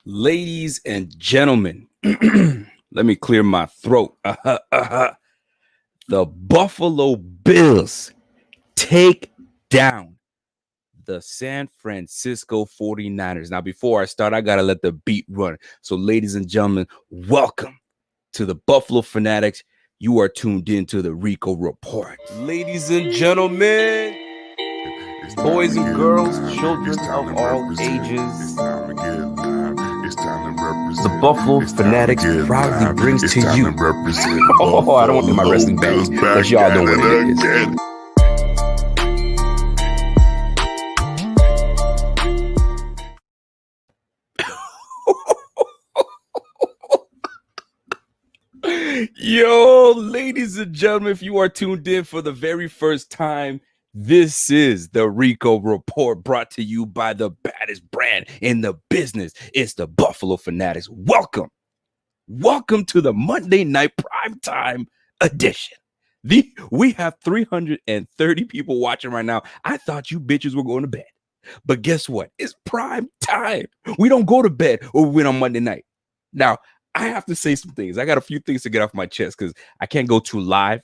Ladies and gentlemen, let me clear my throat. The Buffalo Bills take down the San Francisco 49ers. Now, before I start, I got to let the beat run. So, ladies and gentlemen, welcome to the Buffalo Fanatics. You are tuned in to the Rico Report. Ladies and gentlemen, boys and girls, children of all ages, the Buffalo Fanatics proudly brings to you. Oh, I don't want to get my wrestling bag, but y'all know what it is. Yo, ladies and gentlemen, if you are tuned in for the very first time, this is the Rico Report, brought to you by the baddest brand in the business. It's the Buffalo Fanatics. Welcome to the Monday night primetime edition. We have 330 people watching right now. I thought you bitches were going to bed, but guess what? It's prime time. We don't go to bed or we win on Monday night. Now, I have to say some things. I got a few things to get off my chest because I can't go too live,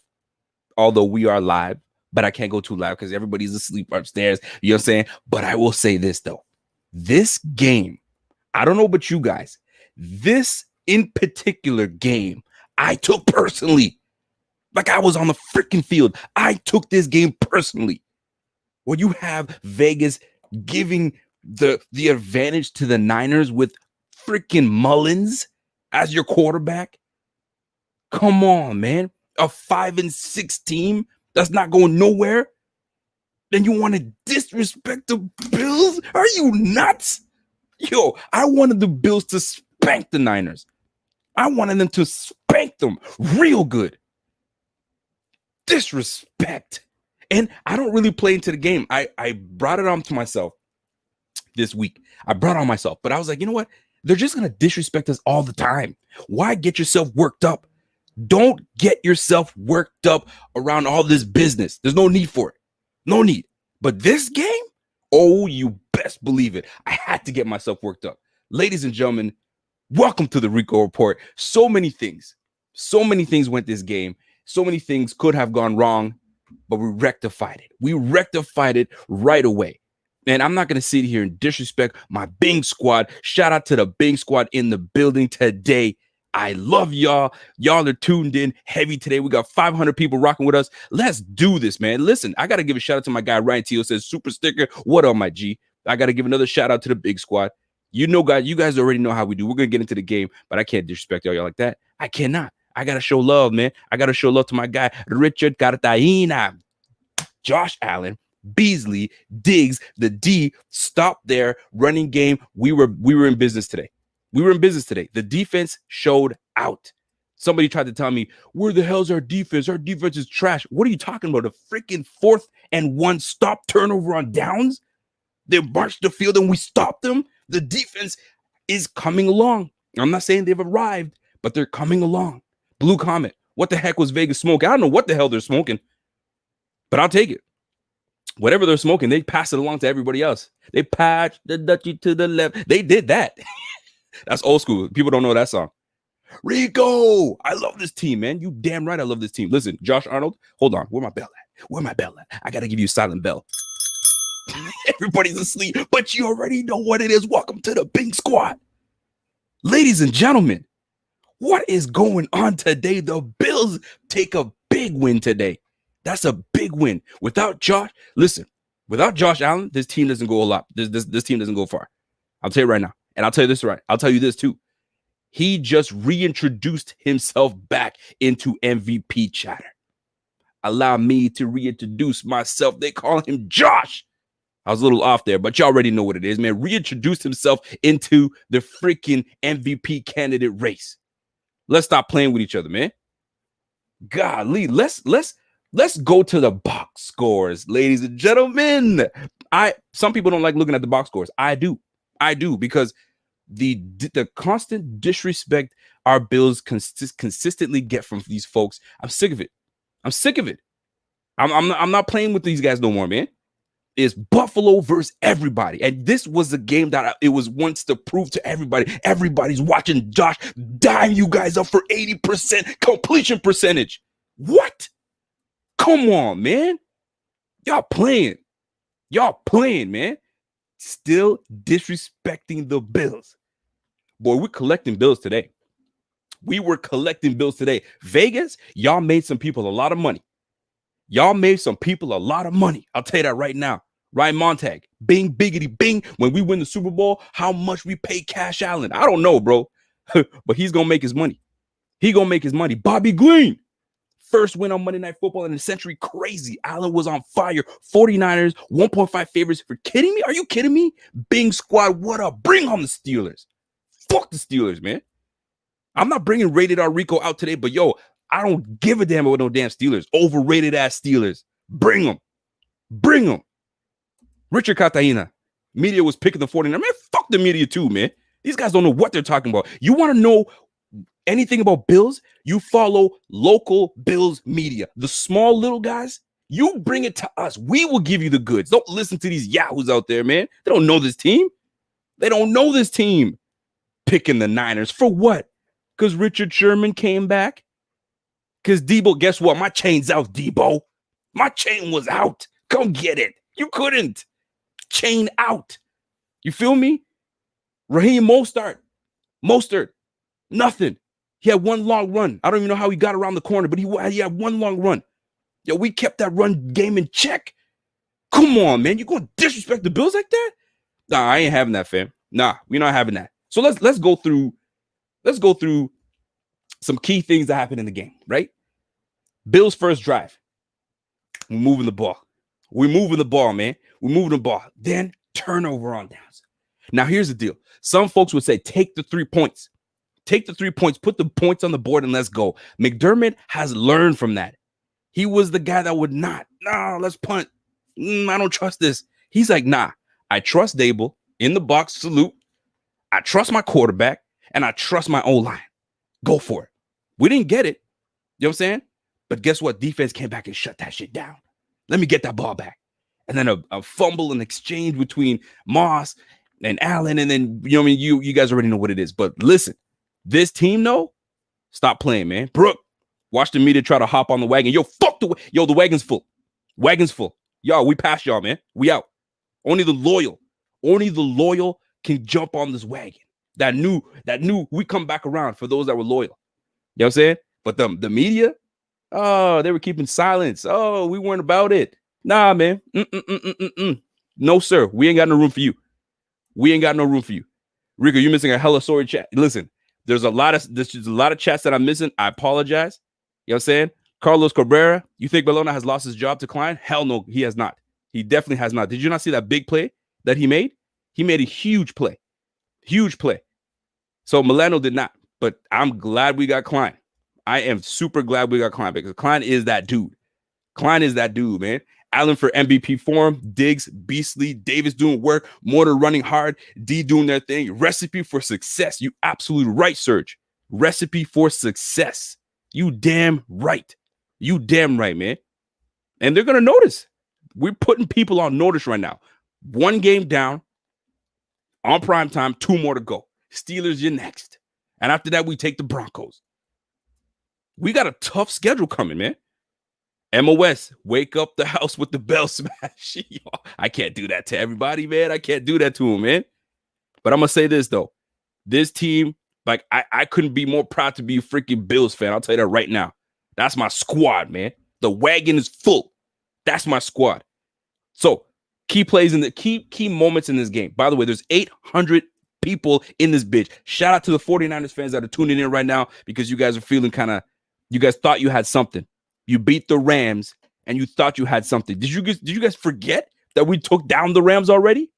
although we are live, but I can't go too live because everybody's asleep upstairs. You know what I'm saying? But I will say this, though. This game, I don't know about you guys, this in particular game, I took personally. Like I was on the freaking field. I took this game personally. When you have Vegas giving the advantage to the Niners with freaking Mullins as your quarterback, come on, man. A 5-6 team that's not going nowhere. Then you want to disrespect the Bills? Are you nuts? Yo, I wanted the Bills to spank the Niners. I wanted them to spank them real good. Disrespect. And I don't really play into the game. I brought it on to myself this week. I brought it on myself, but I was like, you know what? They're just going to disrespect us all the time. Why get yourself worked up? Don't get yourself worked up around all this business. There's no need for it. No need. But this game, oh, you best believe it. I had to get myself worked up. Ladies and gentlemen, welcome to the Rico Report. So many things went this game. So many things could have gone wrong, but we rectified it. We rectified it right away. And I'm not going to sit here and disrespect my Bing squad. Shout out to the Bing squad in the building today. I love y'all. Y'all are tuned in heavy today. We got 500 people rocking with us. Let's do this, man. Listen, I got to give a shout out to my guy, Ryan Teal, says super sticker. What up, my G? I got to give another shout out to the Big squad. You know, guys, you guys already know how we do. We're going to get into the game, but I can't disrespect y'all like that. I cannot. I got to show love, man. I got to show love to my guy, Richard Cartagena, Josh Allen, Beasley, Diggs, the D. Stop there. Running game. We were in business today. The defense showed out. Somebody tried to tell me, where the hell's our defense? Our defense is trash. What are you talking about? A freaking 4th and 1 stop turnover on downs? They marched the field and we stopped them. The defense is coming along. I'm not saying they've arrived, but they're coming along. Blue Comet. What the heck was Vegas smoking? I don't know what the hell they're smoking, but I'll take it. Whatever they're smoking, they pass it along to everybody else. They patch the Dutchie to the left. They did that. That's old school. People don't know that song. Rico, I love this team, man. You damn right I love this team. Listen, Josh Arnold, hold on. Where my bell at? I got to give you a silent bell. Everybody's asleep, but you already know what it is. Welcome to the Big Squad. Ladies and gentlemen, what is going on today? The Bills take a big win today. That's a big win. Without Josh Allen, this team doesn't go a lot. This team doesn't go far. I'll tell you right now. And I'll tell you this right. I'll tell you this too. He just reintroduced himself back into MVP chatter. Allow me to reintroduce myself. They call him Josh. I was a little off there, but you already know what it is, man. Reintroduced himself into the freaking MVP candidate race. Let's stop playing with each other, man. Golly, let's go to the box scores, ladies and gentlemen. Some people don't like looking at the box scores. I do because the constant disrespect our Bills consistently get from these folks. I'm sick of it. I'm not playing with these guys no more, man. is Buffalo versus everybody. And this was a game that it was once to prove to everybody. Everybody's watching Josh dime you guys up for 80% completion percentage. What? Come on, man. Y'all playing. Y'all playing, man. Still disrespecting the Bills. Boy, we're collecting bills today. We were collecting bills today. Vegas, y'all made some people a lot of money. Y'all made some people a lot of money. I'll tell you that right now. Ryan Montag, bing, biggity, bing. When we win the Super Bowl, how much we pay Cash Allen? I don't know, bro. But he's going to make his money. He going to make his money. Bobby Green, first win on Monday Night Football in a century. Crazy. Allen was on fire. 49ers, 1.5 favorites. For kidding me? Are you kidding me? Bing squad, what up? Bring on the Steelers. Fuck the Steelers, man. I'm not bringing Rated R Rico out today, but yo, I don't give a damn about no damn Steelers. Overrated ass Steelers. Bring them. Bring them. Richard Catalina. Media was picking the 49ers. Man, fuck the media too, man. These guys don't know what they're talking about. You want to know anything about Bills? You follow local Bills media. The small little guys, you bring it to us. We will give you the goods. Don't listen to these yahoos out there, man. They don't know this team. They don't know this team. Picking the Niners. For what? Because Richard Sherman came back? Because Debo, guess what? My chain's out, Debo. My chain was out. Come get it. You couldn't. Chain out. You feel me? Raheem Mostert, nothing. He had one long run. I don't even know how he got around the corner, but he had one long run. Yo, we kept that run game in check. Come on, man. You going to disrespect the Bills like that? Nah, I ain't having that, fam. Nah, we're not having that. So let's go through some key things that happened in the game, right? Bills' first drive. We're moving the ball. We're moving the ball, man. We're moving the ball. Then turnover on downs. Now, here's the deal. Some folks would say, take the 3 points. Take the 3 points, put the points on the board, and let's go. McDermott has learned from that. He was the guy that would not. No, let's punt. I don't trust this. He's like, nah, I trust Dable in the box, salute. I trust my quarterback, and I trust my O-line. Go for it. We didn't get it. You know what I'm saying? But guess what? Defense came back and shut that shit down. Let me get that ball back. And then a fumble and exchange between Moss and Allen. And then, you know what I mean? You guys already know what it is. But listen, this team, though, stop playing, man. Brooke, watch the media try to hop on the wagon. Yo, fuck the wagon's full. Wagon's full. Y'all, we passed y'all, man. We out. Only the loyal can jump on this wagon. That knew we come back around for those that were loyal. You know what I'm saying? But the media, oh, they were keeping silence. Oh, we weren't about it. Nah, man. No, sir. We ain't got no room for you. We ain't got no room for you. Rico, you're missing a hella sorry chat. Listen, there's a lot of chats that I'm missing. I apologize. You know what I'm saying? Carlos Cabrera, you think Bologna has lost his job to Klein? Hell no, he has not. He definitely has not. Did you not see that big play that he made? He made a huge play. Huge play. So Milano did not. But I'm glad we got Klein. I am super glad we got Klein because Klein is that dude. Klein is that dude, man. Allen for MVP form. Diggs, Beasley, Davis doing work. Mortar running hard. D doing their thing. Recipe for success. You absolutely right, Serge. Recipe for success. You damn right. You damn right, man. And they're going to notice. We're putting people on notice right now. One game down on primetime, 2 more to go. Steelers, you're next. And after that, we take the Broncos. We got a tough schedule coming, man. MOS, wake up the house with the bell smash. I can't do that to everybody, man. I can't do that to them, man. But I'm going to say this, though. This team, like, I couldn't be more proud to be a freaking Bills fan. I'll tell you that right now. That's my squad, man. The wagon is full. That's my squad. So, key plays in the key moments in this game. By the way, there's 800 people in this bitch. Shout out to the 49ers fans that are tuning in right now because you guys are feeling you guys thought you had something. You beat the Rams and you thought you had something. Did you guys forget that we took down the Rams already?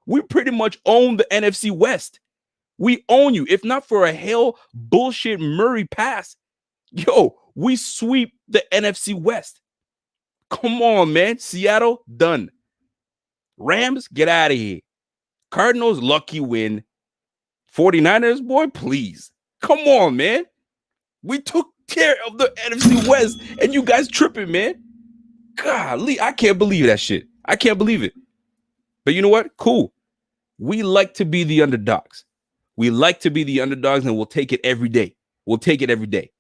We pretty much own the NFC West. We own you. If not for a hell bullshit Murray pass, yo, we sweep the NFC West. Come on, man. Seattle, done. Rams, get out of here. Cardinals, lucky win. 49ers, boy, please. Come on, man. We took care of the NFC West, and you guys tripping, man. Golly, I can't believe that shit. I can't believe it. But you know what? Cool. We like to be the underdogs. We like to be the underdogs, and we'll take it every day. We'll take it every day.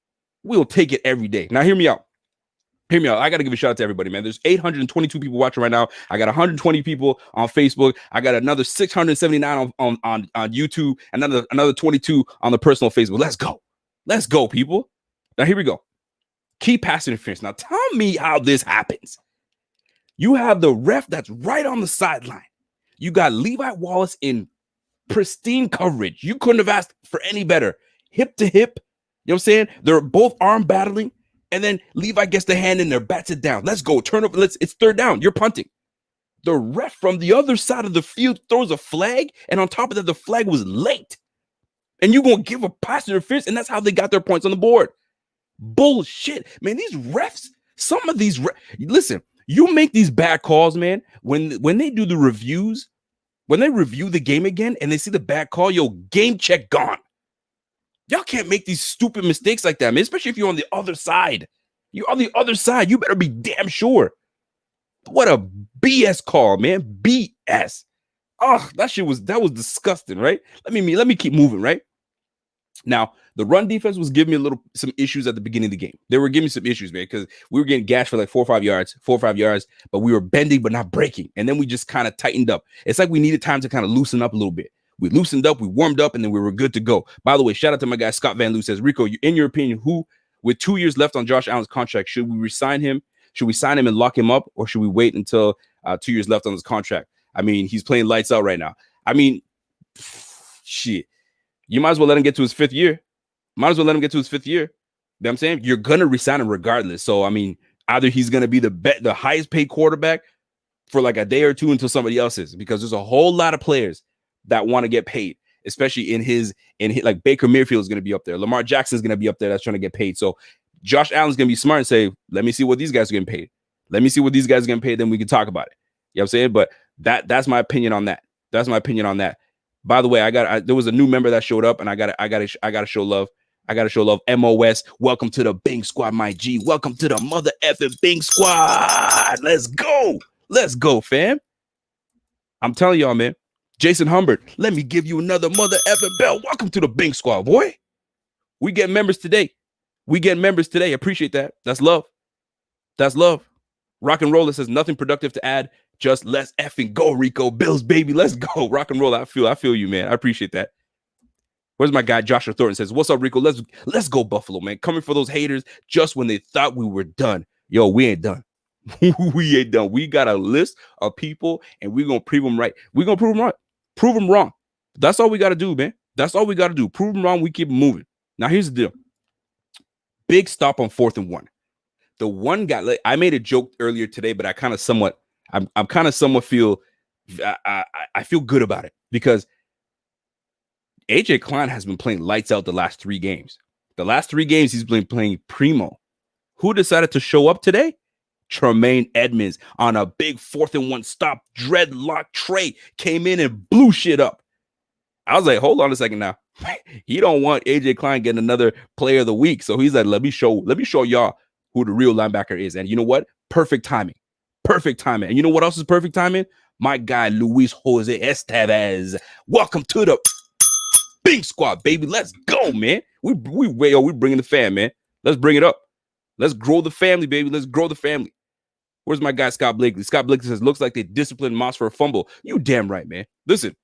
We'll take it every day. Now, hear me out. Hear me out. I got to give a shout out to everybody, man. There's 822 people watching right now. I got 120 people on Facebook. I got another 679 on YouTube. Another 22 on the personal Facebook. Let's go. Let's go, people. Now, here we go. Key pass interference. Now, tell me how this happens. You have the ref that's right on the sideline. You got Levi Wallace in pristine coverage. You couldn't have asked for any better. Hip to hip. You know what I'm saying? They're both arm battling. And then Levi gets the hand in there, bats it down. Let's go. Turn over. It's third down. You're punting. The ref from the other side of the field throws a flag. And on top of that, the flag was late. And you're going to give a pass interference. And that's how they got their points on the board. Bullshit. Man, these refs, some of these, listen, you make these bad calls, man. When they do the reviews, when they review the game again and they see the bad call, yo, game check gone. Y'all can't make these stupid mistakes like that, man, especially if you're on the other side. You're on the other side. You better be damn sure. What a BS call, man. BS. Oh, that was disgusting, right? Let me keep moving, right? Now, the run defense was giving me some issues at the beginning of the game. They were giving me some issues, man, because we were getting gashed for like 4 or 5 yards, but we were bending but not breaking. And then we just kind of tightened up. It's like we needed time to kind of loosen up a little bit. We loosened up, we warmed up, and then we were good to go. By the way, shout out to my guy, Scott Van Loo says, Rico, in your opinion, who, with 2 years left on Josh Allen's contract, should we resign him? Should we sign him and lock him up, or should we wait until 2 years left on his contract? I mean, he's playing lights out right now. I mean, shit. You might as well let him get to his 5th year. You know what I'm saying? You're going to resign him regardless. So, I mean, either he's going to be the highest paid quarterback for like a day or two until somebody else is, because there's a whole lot of players that want to get paid, especially in his like Baker Mayfield is going to be up there. Lamar Jackson is going to be up there. That's trying to get paid. So Josh Allen's going to be smart and say, let me see what these guys are getting paid. Then we can talk about it. You know what I'm saying? But that's my opinion on that. By the way, there was a new member that showed up, and I gotta show love. MOS, welcome to the Bing Squad, my G. Welcome to the mother effing Bing Squad. Let's go, fam. I'm telling y'all, man. Jason Humbert, let me give you another mother effing bell. Welcome to the Bing Squad, boy. We get members today. Appreciate that. That's love. Rock and Roller says nothing productive to add. Just let's effing go, Rico. Bills, baby. Let's go. Rock and Roll. I feel you, man. I appreciate that. Where's my guy Joshua Thornton says, what's up, Rico? Let's go, Buffalo, man. Coming for those haters just when they thought we were done. Yo, we ain't done. We got a list of people, and we're going to prove them right. We're going to prove them right. Prove them wrong. That's all we got to do, man. Prove them wrong. We keep moving. Now, here's the deal. Big stop on 4th and 1. The one guy, like, I made a joke earlier today, but I kind of somewhat feel I feel good about it, because AJ Klein has been playing lights out the last 3 games. The last 3 games he's been playing primo. Who decided to show up today? Tremaine Edmonds on a big 4th and 1 stop. Dreadlock Trey came in and blew shit up. I was like, hold on a second now. He don't want AJ Klein getting another player of the week. So he's like, let me show y'all who the real linebacker is. And you know what? Perfect timing. And you know what else is perfect timing? My guy, Luis Jose Estevez. Welcome to the Bing Squad, baby. Let's go, man. We bringing the fam, man. Let's bring it up. Let's grow the family, baby. Let's grow the family. Where's my guy, Scott Blakely? Scott Blakely says, looks like they disciplined Moss for a fumble. You damn right, man. Listen,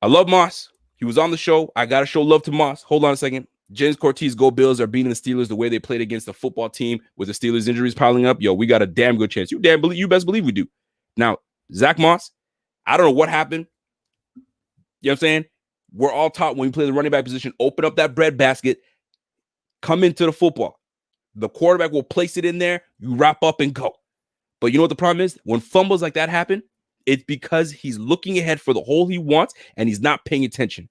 I love Moss. He was on the show. I got to show love to Moss. Hold on a second. James Cortez, go Bills, are beating the Steelers the way they played against the football team with the Steelers injuries piling up. Yo, we got a damn good chance. You best believe we do. Now, Zach Moss, I don't know what happened. You know what I'm saying? We're all taught when we play the running back position, open up that bread basket, come into the football. The quarterback will place it in there. You wrap up and go. But you know what the problem is? When fumbles like that happen, it's because he's looking ahead for the hole he wants and he's not paying attention.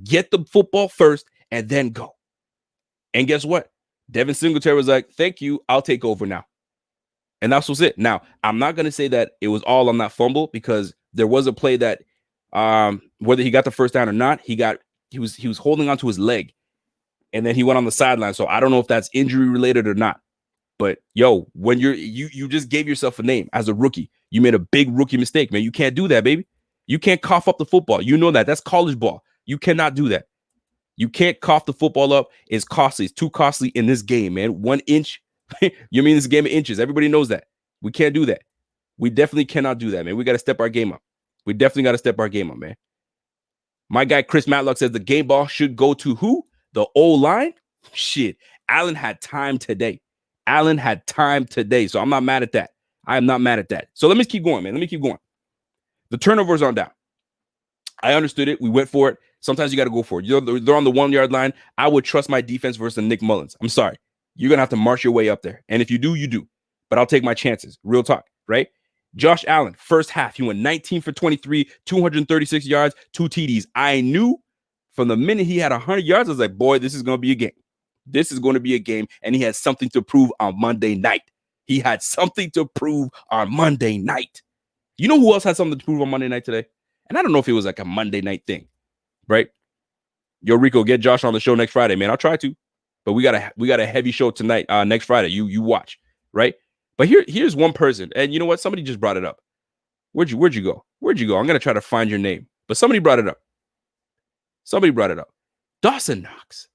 Get the football first and then go. And guess what? Devin Singletary was like, thank you. I'll take over now. And that's what's it. Now, I'm not going to say that it was all on that fumble, because there was a play that whether he got the first down or not, he was holding onto his leg. And then he went on the sideline. So I don't know if that's injury related or not. But yo, when you just gave yourself a name as a rookie. You made a big rookie mistake, man. You can't do that, baby. You can't cough up the football. You know that. That's college ball. You cannot do that. You can't cough the football up. It's costly. It's too costly in this game, man. 1 inch. You mean this game of inches. Everybody knows that. We can't do that. We definitely cannot do that, man. We got to step our game up. We definitely got to step our game up, man. My guy, Chris Matlock, says the game ball should go to who? The O-line? Shit. Allen had time today. Allen had time today. So I'm not mad at that. I am not mad at that. So let me keep going, man. Let me keep going. The turnovers on down. I understood it. We went for it. Sometimes you got to go for it. They're on the 1 yard line. I would trust my defense versus Nick Mullins. I'm sorry. You're going to have to march your way up there. And if you do, you do. But I'll take my chances. Real talk, right? Josh Allen, first half, he went 19 for 23, 236 yards, 2 TDs. I knew from the minute he had 100 yards, I was like, boy, this is going to be a game. This is going to be a game. And he had something to prove on Monday night. He had something to prove on Monday night. You know who else had something to prove on Monday night today? And I don't know if it was like a Monday night thing, right? Yo, Rico, get Josh on the show next Friday, man. I'll try to. But we got a heavy show tonight, next Friday. You watch, right? But here's one person. And you know what? Somebody just brought it up. Where'd you go? Where'd you go? I'm going to try to find your name. But somebody brought it up. Somebody brought it up. Dawson Knox.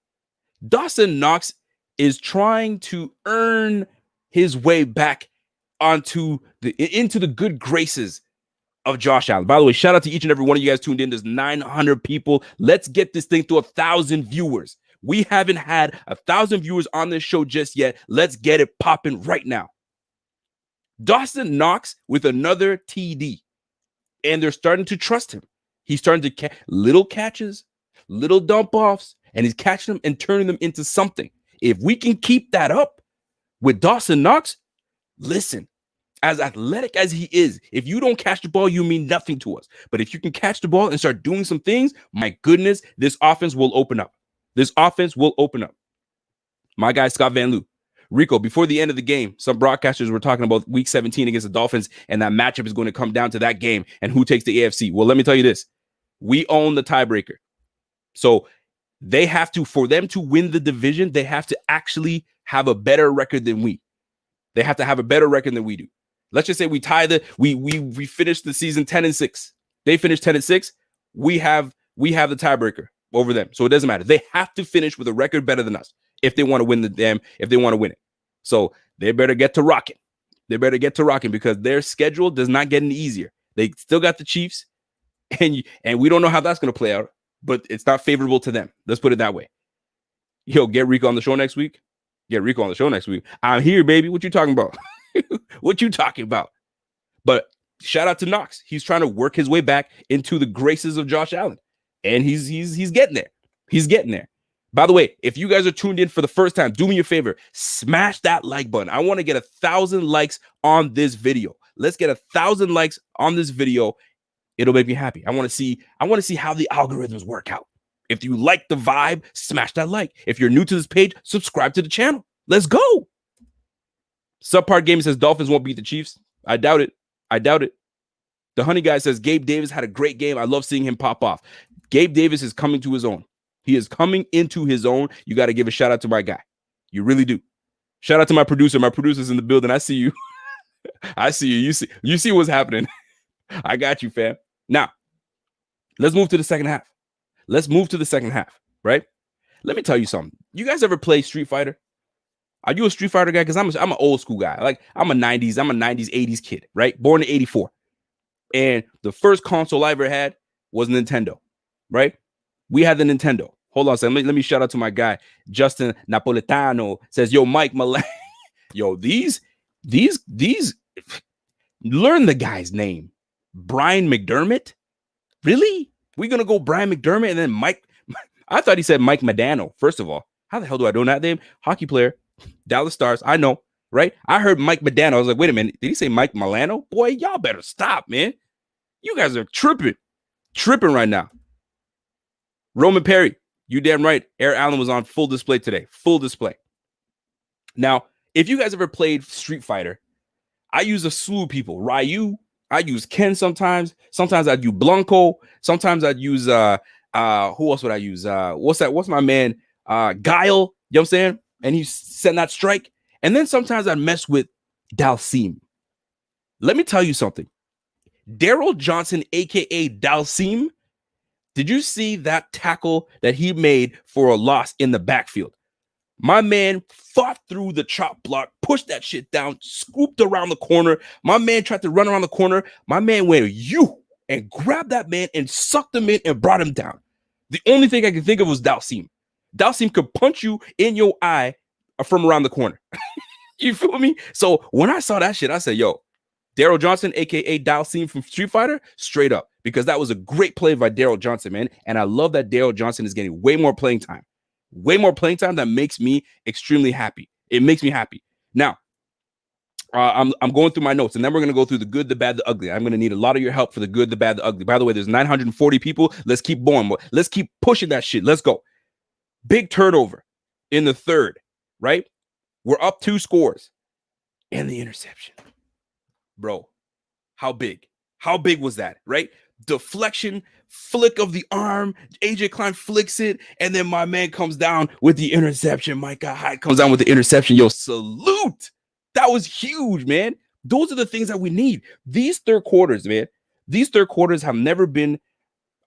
Dawson Knox is trying to earn his way back into the good graces of Josh Allen. By the way, shout out to each and every one of you guys tuned in. There's 900 people. Let's get this thing to 1,000 viewers. We haven't had 1,000 viewers on this show just yet. Let's get it popping right now. Dawson Knox with another TD, and they're starting to trust him. He's starting to little catches, little dump offs, and he's catching them and turning them into something. If we can keep that up with Dawson Knox, listen, as athletic as he is, if you don't catch the ball, you mean nothing to us. But if you can catch the ball and start doing some things, my goodness, this offense will open up. This offense will open up. My guy, Scott Van Loo. Rico, before the end of the game, some broadcasters were talking about week 17 against the Dolphins, and that matchup is going to come down to that game and who takes the AFC. Well, let me tell you this. We own the tiebreaker. So they have to, for them to win the division, they have to actually have a better record than we. They have to have a better record than we do. Let's just say we tie we finished the season 10-6. They finished 10-6. We have the tiebreaker over them. So it doesn't matter. They have to finish with a record better than us if they want to win if they want to win it. So they better get to rocking. They better get to rocking because their schedule does not get any easier. They still got the Chiefs, and we don't know how that's going to play out, but it's not favorable to them. Let's put it that way. Yo, get Rico on the show next week. Get Rico on the show next week. I'm here, baby. What you talking about? What you talking about? But shout out to Knox. He's trying to work his way back into the graces of Josh Allen, and he's getting there. He's getting there. By the way, if you guys are tuned in for the first time, do me a favor, smash that like button. I want to get 1,000 likes on this video. Let's get 1,000 likes on this video. It'll make me happy. I want to see how the algorithms work out. If you like the vibe, smash that like. If you're new to this page, subscribe to the channel. Let's go. Subpart Gaming says Dolphins won't beat the Chiefs. I doubt it. The Honey Guy says Gabe Davis had a great game. I love seeing him pop off. Gabe Davis is coming to his own. He is coming into his own. You got to give a shout out to my guy. You really do. Shout out to my producer. My producer's in the building. I see you. I see you. You see what's happening. I got you, fam. Now, let's move to the second half. Right? Let me tell you something. You guys ever play Street Fighter? Are you a Street Fighter guy? Because I'm an old school guy. Like I'm a 90s, 80s kid, right? Born in 84. And the first console I ever had was Nintendo, right? We had the Nintendo. Hold on a second. Let me shout out to my guy, Justin Napolitano. Says, yo, Mike Milan. Yo, these, learn the guy's name. Brian McDermott? Really? We're going to go Brian McDermott and then Mike. I thought he said Mike Modano. First of all, how the hell do I know that name? Hockey player, Dallas Stars. I know, right? I heard Mike Modano. I was like, wait a minute. Did he say Mike Milano? Boy, y'all better stop, man. You guys are tripping right now. Roman Perry, you damn right. Air Allen was on full display today. Full display. Now, if you guys ever played Street Fighter, I use a slew of people. Ryu, I use Ken sometimes. Sometimes I'd use Blanco. Sometimes I'd use who else would I use? What's my man? Guile, you know what I'm saying? And he's setting that strike. And then sometimes I'd mess with Dalsim. Let me tell you something. Daryl Johnson, aka Dalsim, did you see that tackle that he made for a loss in the backfield? My man fought through the chop block, pushed that shit down, scooped around the corner. My man tried to run around the corner. My man went and grabbed that man and sucked him in and brought him down. The only thing I could think of was Dalsim. Dalsim could punch you in your eye from around the corner. You feel me? So when I saw that shit, I said, yo, Daryl Johnson, aka Dalsim from Street Fighter, straight up, because that was a great play by Daryl Johnson, man. And I love that Daryl Johnson is getting way more playing time. Way more playing time. That makes me extremely happy. It makes me happy. Now, I'm going through my notes, and then we're going to go through the good, the bad, the ugly. I'm going to need a lot of your help for the good, the bad, the ugly. By the way, there's 940 people. Let's keep going. Let's keep pushing that shit. Let's go. Big turnover in the third, right? We're up 2 scores. And the interception. Bro, how big? How big was that, right? Deflection, flick of the arm. AJ Klein flicks it, and then my man comes down with the interception. Micah Hyde comes down with the interception. Yo, salute. That was huge, man. Those are the things that we need. These third quarters, man, these third quarters have never been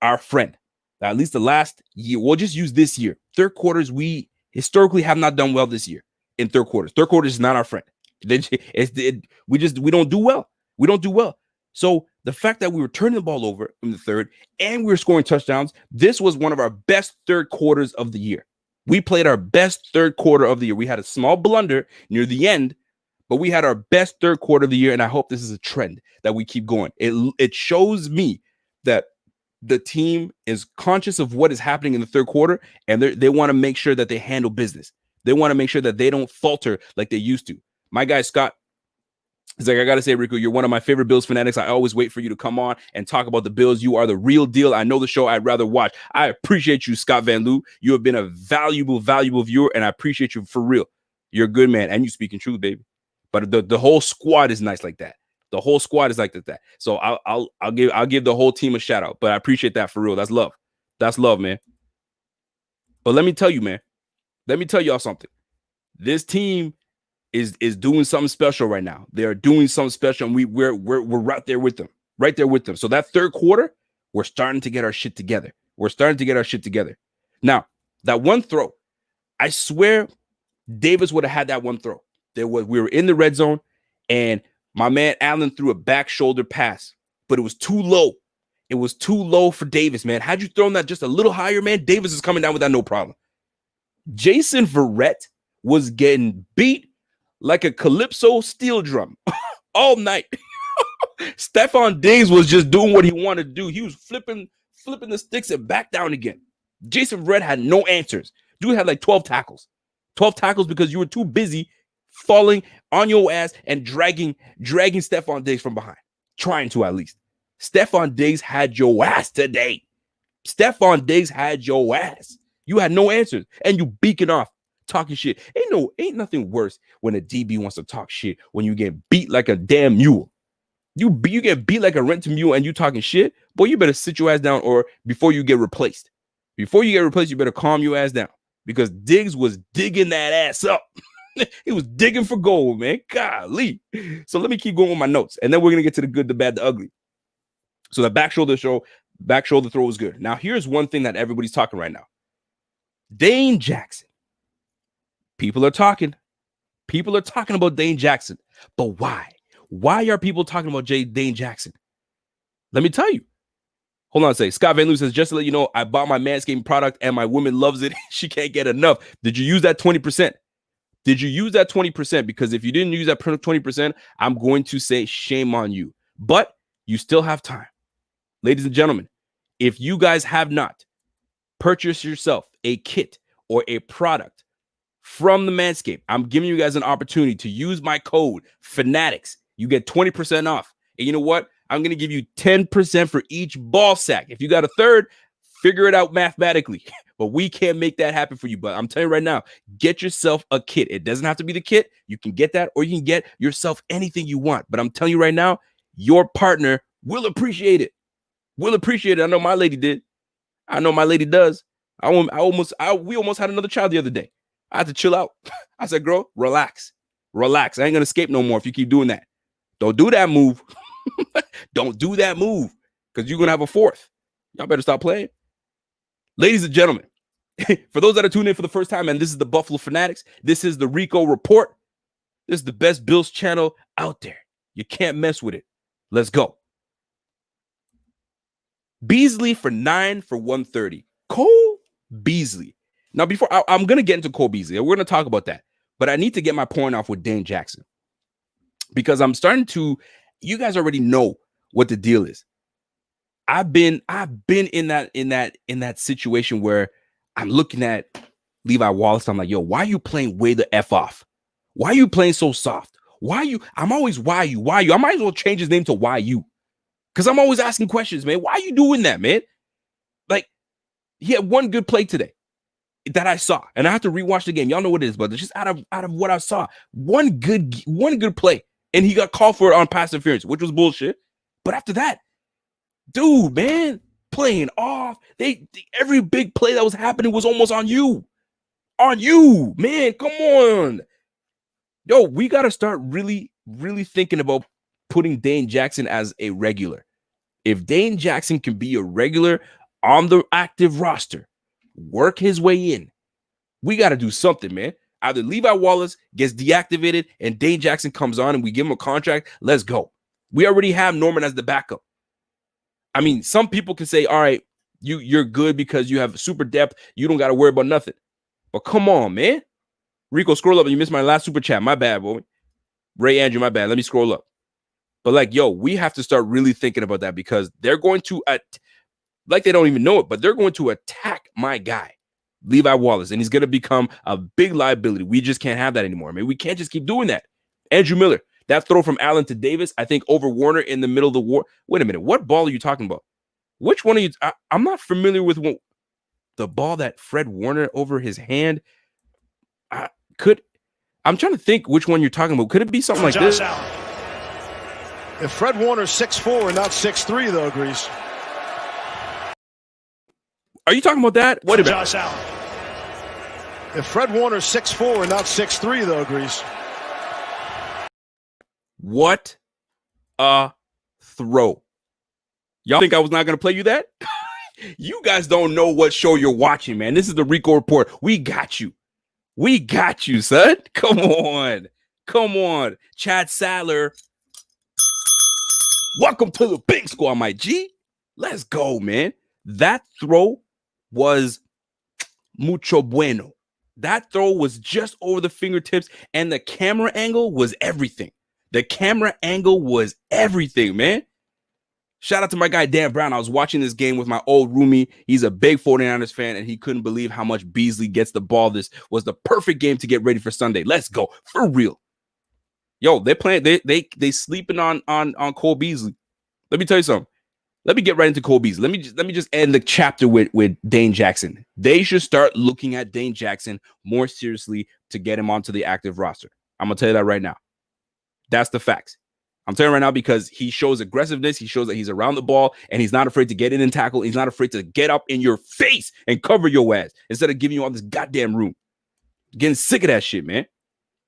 our friend. At least the last year. We'll just use this year. Third quarters, we historically have not done well this year in third quarters. Third quarters is not our friend. We don't do well. We don't do well. So the fact that we were turning the ball over in the third and we were scoring touchdowns, this was one of our best third quarters of the year. We played our best third quarter of the year. We had a small blunder near the end, but we had our best third quarter of the year, and I hope this is a trend that we keep going. It shows me that the team is conscious of what is happening in the third quarter, and they want to make sure that they handle business. They want to make sure that they don't falter like they used to. My guy, Scott, he's like, I got to say, Rico, you're one of my favorite Bills fanatics. I always wait for you to come on and talk about the Bills. You are the real deal. I know the show I'd rather watch. I appreciate you, Scott Van Loo. You have been a valuable viewer, and I appreciate you for real. You're a good man, and you speaking truth, baby. But the whole squad is nice like that. The whole squad is like that. So I'll give the whole team a shout out. But I appreciate that for real. That's love. That's love, man. But let me tell you, man. Let me tell y'all something. This team is doing something special right now. They are doing something special, and we're right there with them. Right there with them. So that third quarter, we're starting to get our shit together. Now, that one throw, I swear Davis would have had that one throw. We were in the red zone, and my man Allen threw a back shoulder pass, but it was too low. It was too low for Davis, man. Had you thrown that just a little higher, man, Davis is coming down with that no problem. Jason Verrett was getting beat like a Calypso steel drum all night. Stephon Diggs was just doing what he wanted to do. He was flipping the sticks and back down again. Jason Verrett had no answers. Dude had like 12 tackles. 12 tackles because you were too busy falling on your ass and dragging Stephon Diggs from behind. Trying to, at least. Stephon Diggs had your ass today. Stephon Diggs had your ass. You had no answers, and you beaking off, talking shit. Ain't nothing worse when a DB wants to talk shit when you get beat like a damn mule. You get beat like a rented mule and you talking shit. Boy, you better sit your ass down, or before you get replaced. Before you get replaced, you better calm your ass down, because Diggs was digging that ass up. He was digging for gold, man. Golly. So let me keep going with my notes, and then we're gonna get to the good, the bad, the ugly. So the back shoulder throw was good. Now here's one thing that everybody's talking right now. Dane Jackson. People are talking about Dane Jackson, but why? Why are people talking about Dane Jackson? Let me tell you. Hold on a second. Scott Van Loo says, just to let you know, I bought my manscaping product and my woman loves it. She can't get enough. Did you use that 20%? Did you use that 20%? Because if you didn't use that 20%, I'm going to say shame on you. But you still have time. Ladies and gentlemen, if you guys have not purchased yourself a kit or a product from the Manscaped, I'm giving you guys an opportunity to use my code Fanatics. You get 20% off. And you know what? I'm going to give you 10% for each ball sack. If you got a third, figure it out mathematically. But we can't make that happen for you. But I'm telling you right now, get yourself a kit. It doesn't have to be the kit. You can get that, or you can get yourself anything you want. But I'm telling you right now, your partner will appreciate it. Will appreciate it. I know my lady did. I know my lady does. We almost had another child the other day. I had to chill out. I said, girl, relax. I ain't going to escape no more if you keep doing that. Don't do that move. Don't do that move because you're going to have a fourth. Y'all better stop playing. Ladies and gentlemen, for those that are tuning in for the first time, and this is the Buffalo Fanatics, this is the Rico Report. This is the best Bills channel out there. You can't mess with it. Let's go. Beasley for 9 for 130. Cole Beasley. Now, before I'm going to get into Cole Beasley, we're going to talk about that. But I need to get my point off with Dane Jackson because I'm starting to. You guys already know what the deal is. I've been in that situation where I'm looking at Levi Wallace. I'm like, yo, why are you playing way the F off? Why are you playing so soft? I'm always why you. I might as well change his name to why you. Because I'm always asking questions, man. Why are you doing that, man? Like, he had one good play today that I saw. And I have to rewatch the game. Y'all know what it is, but it's just out of what I saw. One good play. And he got called for it on pass interference, which was bullshit. But after that, dude, man, playing off. Every big play that was happening was almost on you. On you, man. Come on. Yo, we got to start really, really thinking about putting Dane Jackson as a regular. If Dane Jackson can be a regular on the active roster, work his way in, we got to do something, man. Either Levi Wallace gets deactivated and Dane Jackson comes on and we give him a contract. Let's go. We already have Norman as the backup. I mean, some people can say, all right, you're good because you have super depth. You don't got to worry about nothing. But come on, man. Rico, scroll up. You missed my last super chat. My bad, boy. Ray Andrew, my bad. Let me scroll up. But like, yo, we have to start really thinking about that because they're going to, like they don't even know it, but they're going to attack my guy, Levi Wallace, and he's going to become a big liability. We just can't have that anymore. I mean, we can't just keep doing that. Andrew Miller, that throw from Allen to Davis, I think over Warner in the middle of the war. Wait a minute. What ball are you talking about? Which one are you? I'm not familiar with the ball that Fred Warner over his hand. I'm trying to think which one you're talking about. Could it be something like this? Allen. If Fred Warner's 6'4" and not 6'3", though, Grease. Are you talking about that? What about Josh Allen? If Fred Warner's 6'4" and not 6'3", though, Grease. What a throw. Y'all think I was not going to play you that? You guys don't know what show you're watching, man. This is the Rico Report. We got you. We got you, son. Come on. Come on. Chad Sadler. Welcome to the big squad, my G. Let's go, man. That throw was mucho bueno. That throw was just over the fingertips, and the camera angle was everything. The camera angle was everything, man. Shout out to my guy, Dan Brown. I was watching this game with my old roomie. He's a big 49ers fan, and he couldn't believe how much Beasley gets the ball. This was the perfect game to get ready for Sunday. Let's go. For real. Yo, they're playing. They sleeping on Cole Beasley. Let me tell you something. Let me get right into Cole Beasley. Let me just end the chapter with Dane Jackson. They should start looking at Dane Jackson more seriously to get him onto the active roster. I'm gonna tell you that right now. That's the facts. I'm telling you right now because he shows aggressiveness. He shows that he's around the ball and he's not afraid to get in and tackle. He's not afraid to get up in your face and cover your ass instead of giving you all this goddamn room. Getting sick of that shit, man.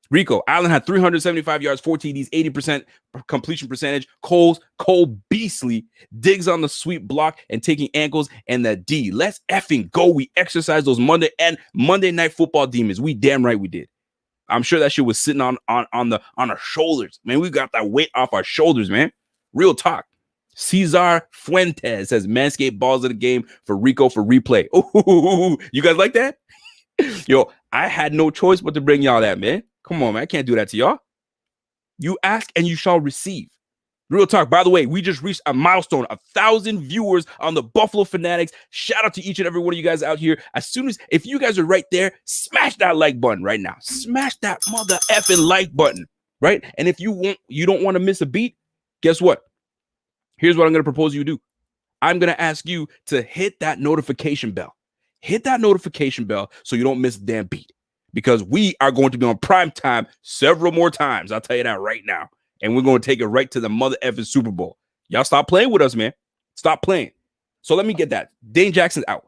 Rico, Allen had 375 yards, 4 TDs, 80% completion percentage. Cole Beasley digs on the sweep block and taking ankles and the D. Let's effing go. We exercise those Monday Night Football demons. We damn right we did. I'm sure that shit was sitting on our shoulders. Man, we got that weight off our shoulders, man. Real talk. Cesar Fuentes says Manscaped balls of the game for Rico for replay. Ooh, you guys like that? Yo, I had no choice but to bring y'all that, man. Come on, man. I can't do that to y'all. You ask and you shall receive. Real talk. By the way, we just reached a milestone, 1,000 viewers on the Buffalo Fanatics. Shout out to each and every one of you guys out here. If you guys are right there, smash that like button right now. Smash that mother effing like button, right? And if you don't want to miss a beat, guess what? Here's what I'm going to propose you do. I'm going to ask you to hit that notification bell. Hit that notification bell so you don't miss a damn beat. Because we are going to be on Primetime several more times. I'll tell you that right now. And we're going to take it right to the mother effing Super Bowl. Y'all stop playing with us, man. Stop playing. So let me get that. Dane Jackson's out.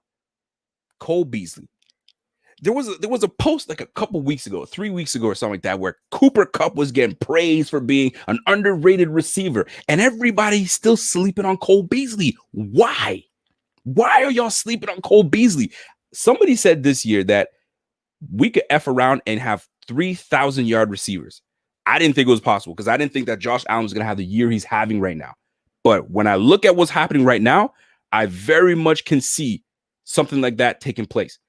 Cole Beasley. there was a post like a couple weeks ago, 3 weeks ago or something like that, where Cooper Kupp was getting praised for being an underrated receiver, and everybody's still sleeping on Cole Beasley. Why? Why are y'all sleeping on Cole Beasley? Somebody said this year that we could F around and have 3,000-yard receivers. I didn't think it was possible because I didn't think that Josh Allen was going to have the year he's having right now. But when I look at what's happening right now, I very much can see something like that taking place.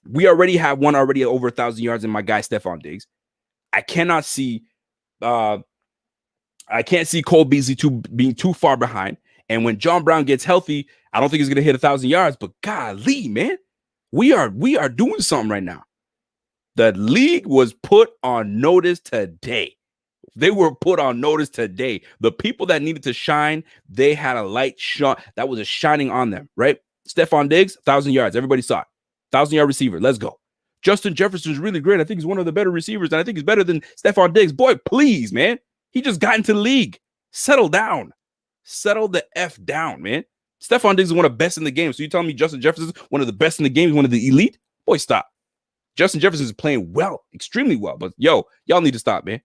We already have one already over 1,000 yards in my guy, Stephon Diggs. I cannot see Cole Beasley being too far behind. And when John Brown gets healthy, I don't think he's going to hit 1,000 yards. But golly, man, we are doing something right now. The league was put on notice today. They were put on notice today. The people that needed to shine, they had a light shot that was shining on them, right? Stephon Diggs, 1,000 yards. Everybody saw it. 1,000-yard receiver. Let's go. Justin Jefferson is really great. I think he's one of the better receivers, and I think he's better than Stephon Diggs. Boy, please, man. He just got into the league. Settle down. Settle the F down, man. Stephon Diggs is one of the best in the game. So you telling me Justin Jefferson is one of the best in the game? He's one of the elite? Boy, stop. Justin Jefferson is playing well, extremely well. But, y'all need to stop, man.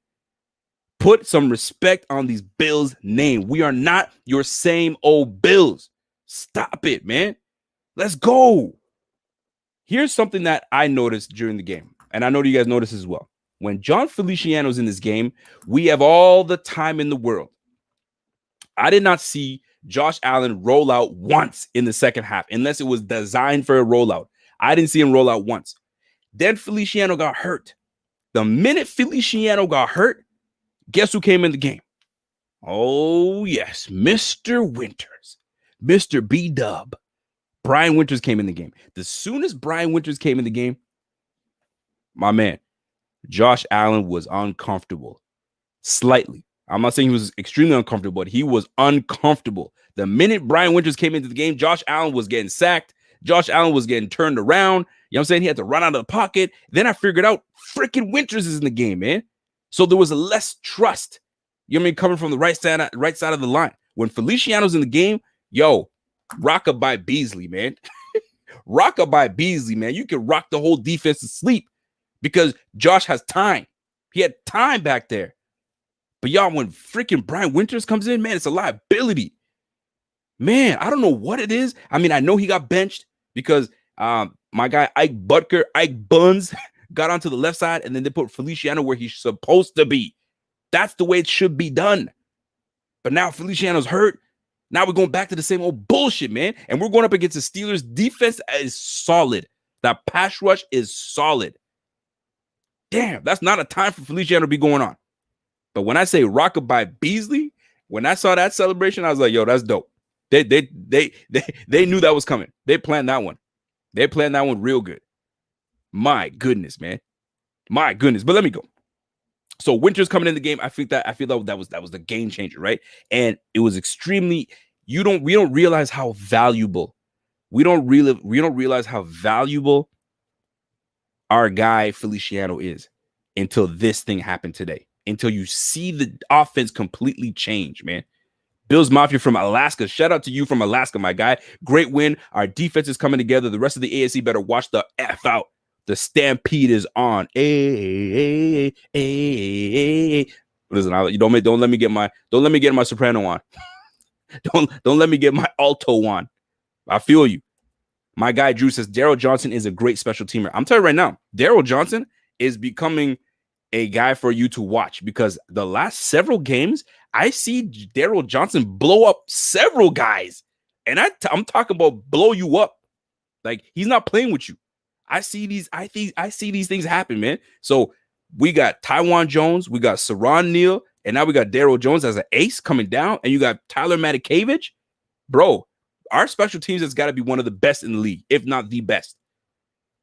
Put some respect on these Bills' name. We are not your same old Bills. Stop it, man. Let's go. Here's something that I noticed during the game, and I know you guys noticed as well. When John Feliciano's in this game, we have all the time in the world. I did not see Josh Allen roll out once in the second half, unless it was designed for a rollout. I didn't see him roll out once. Then Feliciano got hurt. The minute Feliciano got hurt, guess who came in the game? Oh, yes, Mr. Winters, Mr. B-Dub. Brian Winters came in the game. The soonest Brian Winters came in the game, my man, Josh Allen was uncomfortable. Slightly. I'm not saying he was extremely uncomfortable, but he was uncomfortable. The minute Brian Winters came into the game, Josh Allen was getting sacked. Josh Allen was getting turned around. You know what I'm saying? He had to run out of the pocket. Then I figured out freaking Winters is in the game, man. So there was a less trust. You know what I mean? Coming from the right side of the line. When Feliciano's in the game, rockabye Beasley, man. Rockabye Beasley, man. You can rock the whole defense to sleep because Josh has time. He had time back there. But when freaking Brian Winters comes in, man, it's a liability. Man, I don't know what it is. I mean, I know he got benched because my guy Ike Buns got onto the left side, and then they put Feliciano where he's supposed to be. That's the way it should be done. But now Feliciano's hurt. Now we're going back to the same old bullshit, man. And we're going up against the Steelers. Defense is solid. That pass rush is solid. Damn, that's not a time for Feliciano to be going on. But when I say rockabye Beasley, when I saw that celebration, I was like, that's dope. They knew that was coming. They planned that one. They planned that one real good. My goodness, man. My goodness. But let me go. So Winters coming in the game, I feel that was the game changer, right? And it was extremely. We don't realize how valuable. We don't realize how valuable our guy Feliciano is until this thing happened today. Until you see the offense completely change, man. Bills Mafia from Alaska. Shout out to you from Alaska, my guy. Great win. Our defense is coming together. The rest of the AFC better watch the F out. The stampede is on. Listen, don't let me get my soprano on. Don't let me get my alto on. I feel you. My guy Drew says Daryl Johnson is a great special teamer. I'm telling you right now, Daryl Johnson is becoming a guy for you to watch because the last several games, I see Daryl Johnson blow up several guys. And I'm talking about blow you up. Like he's not playing with you. I see these things happen, man. So we got Tywan Jones, we got Saron Neal, and now we got Daryl Jones as an ace coming down, and you got Tyler Matakevich. Bro, our special teams has got to be one of the best in the league, if not the best.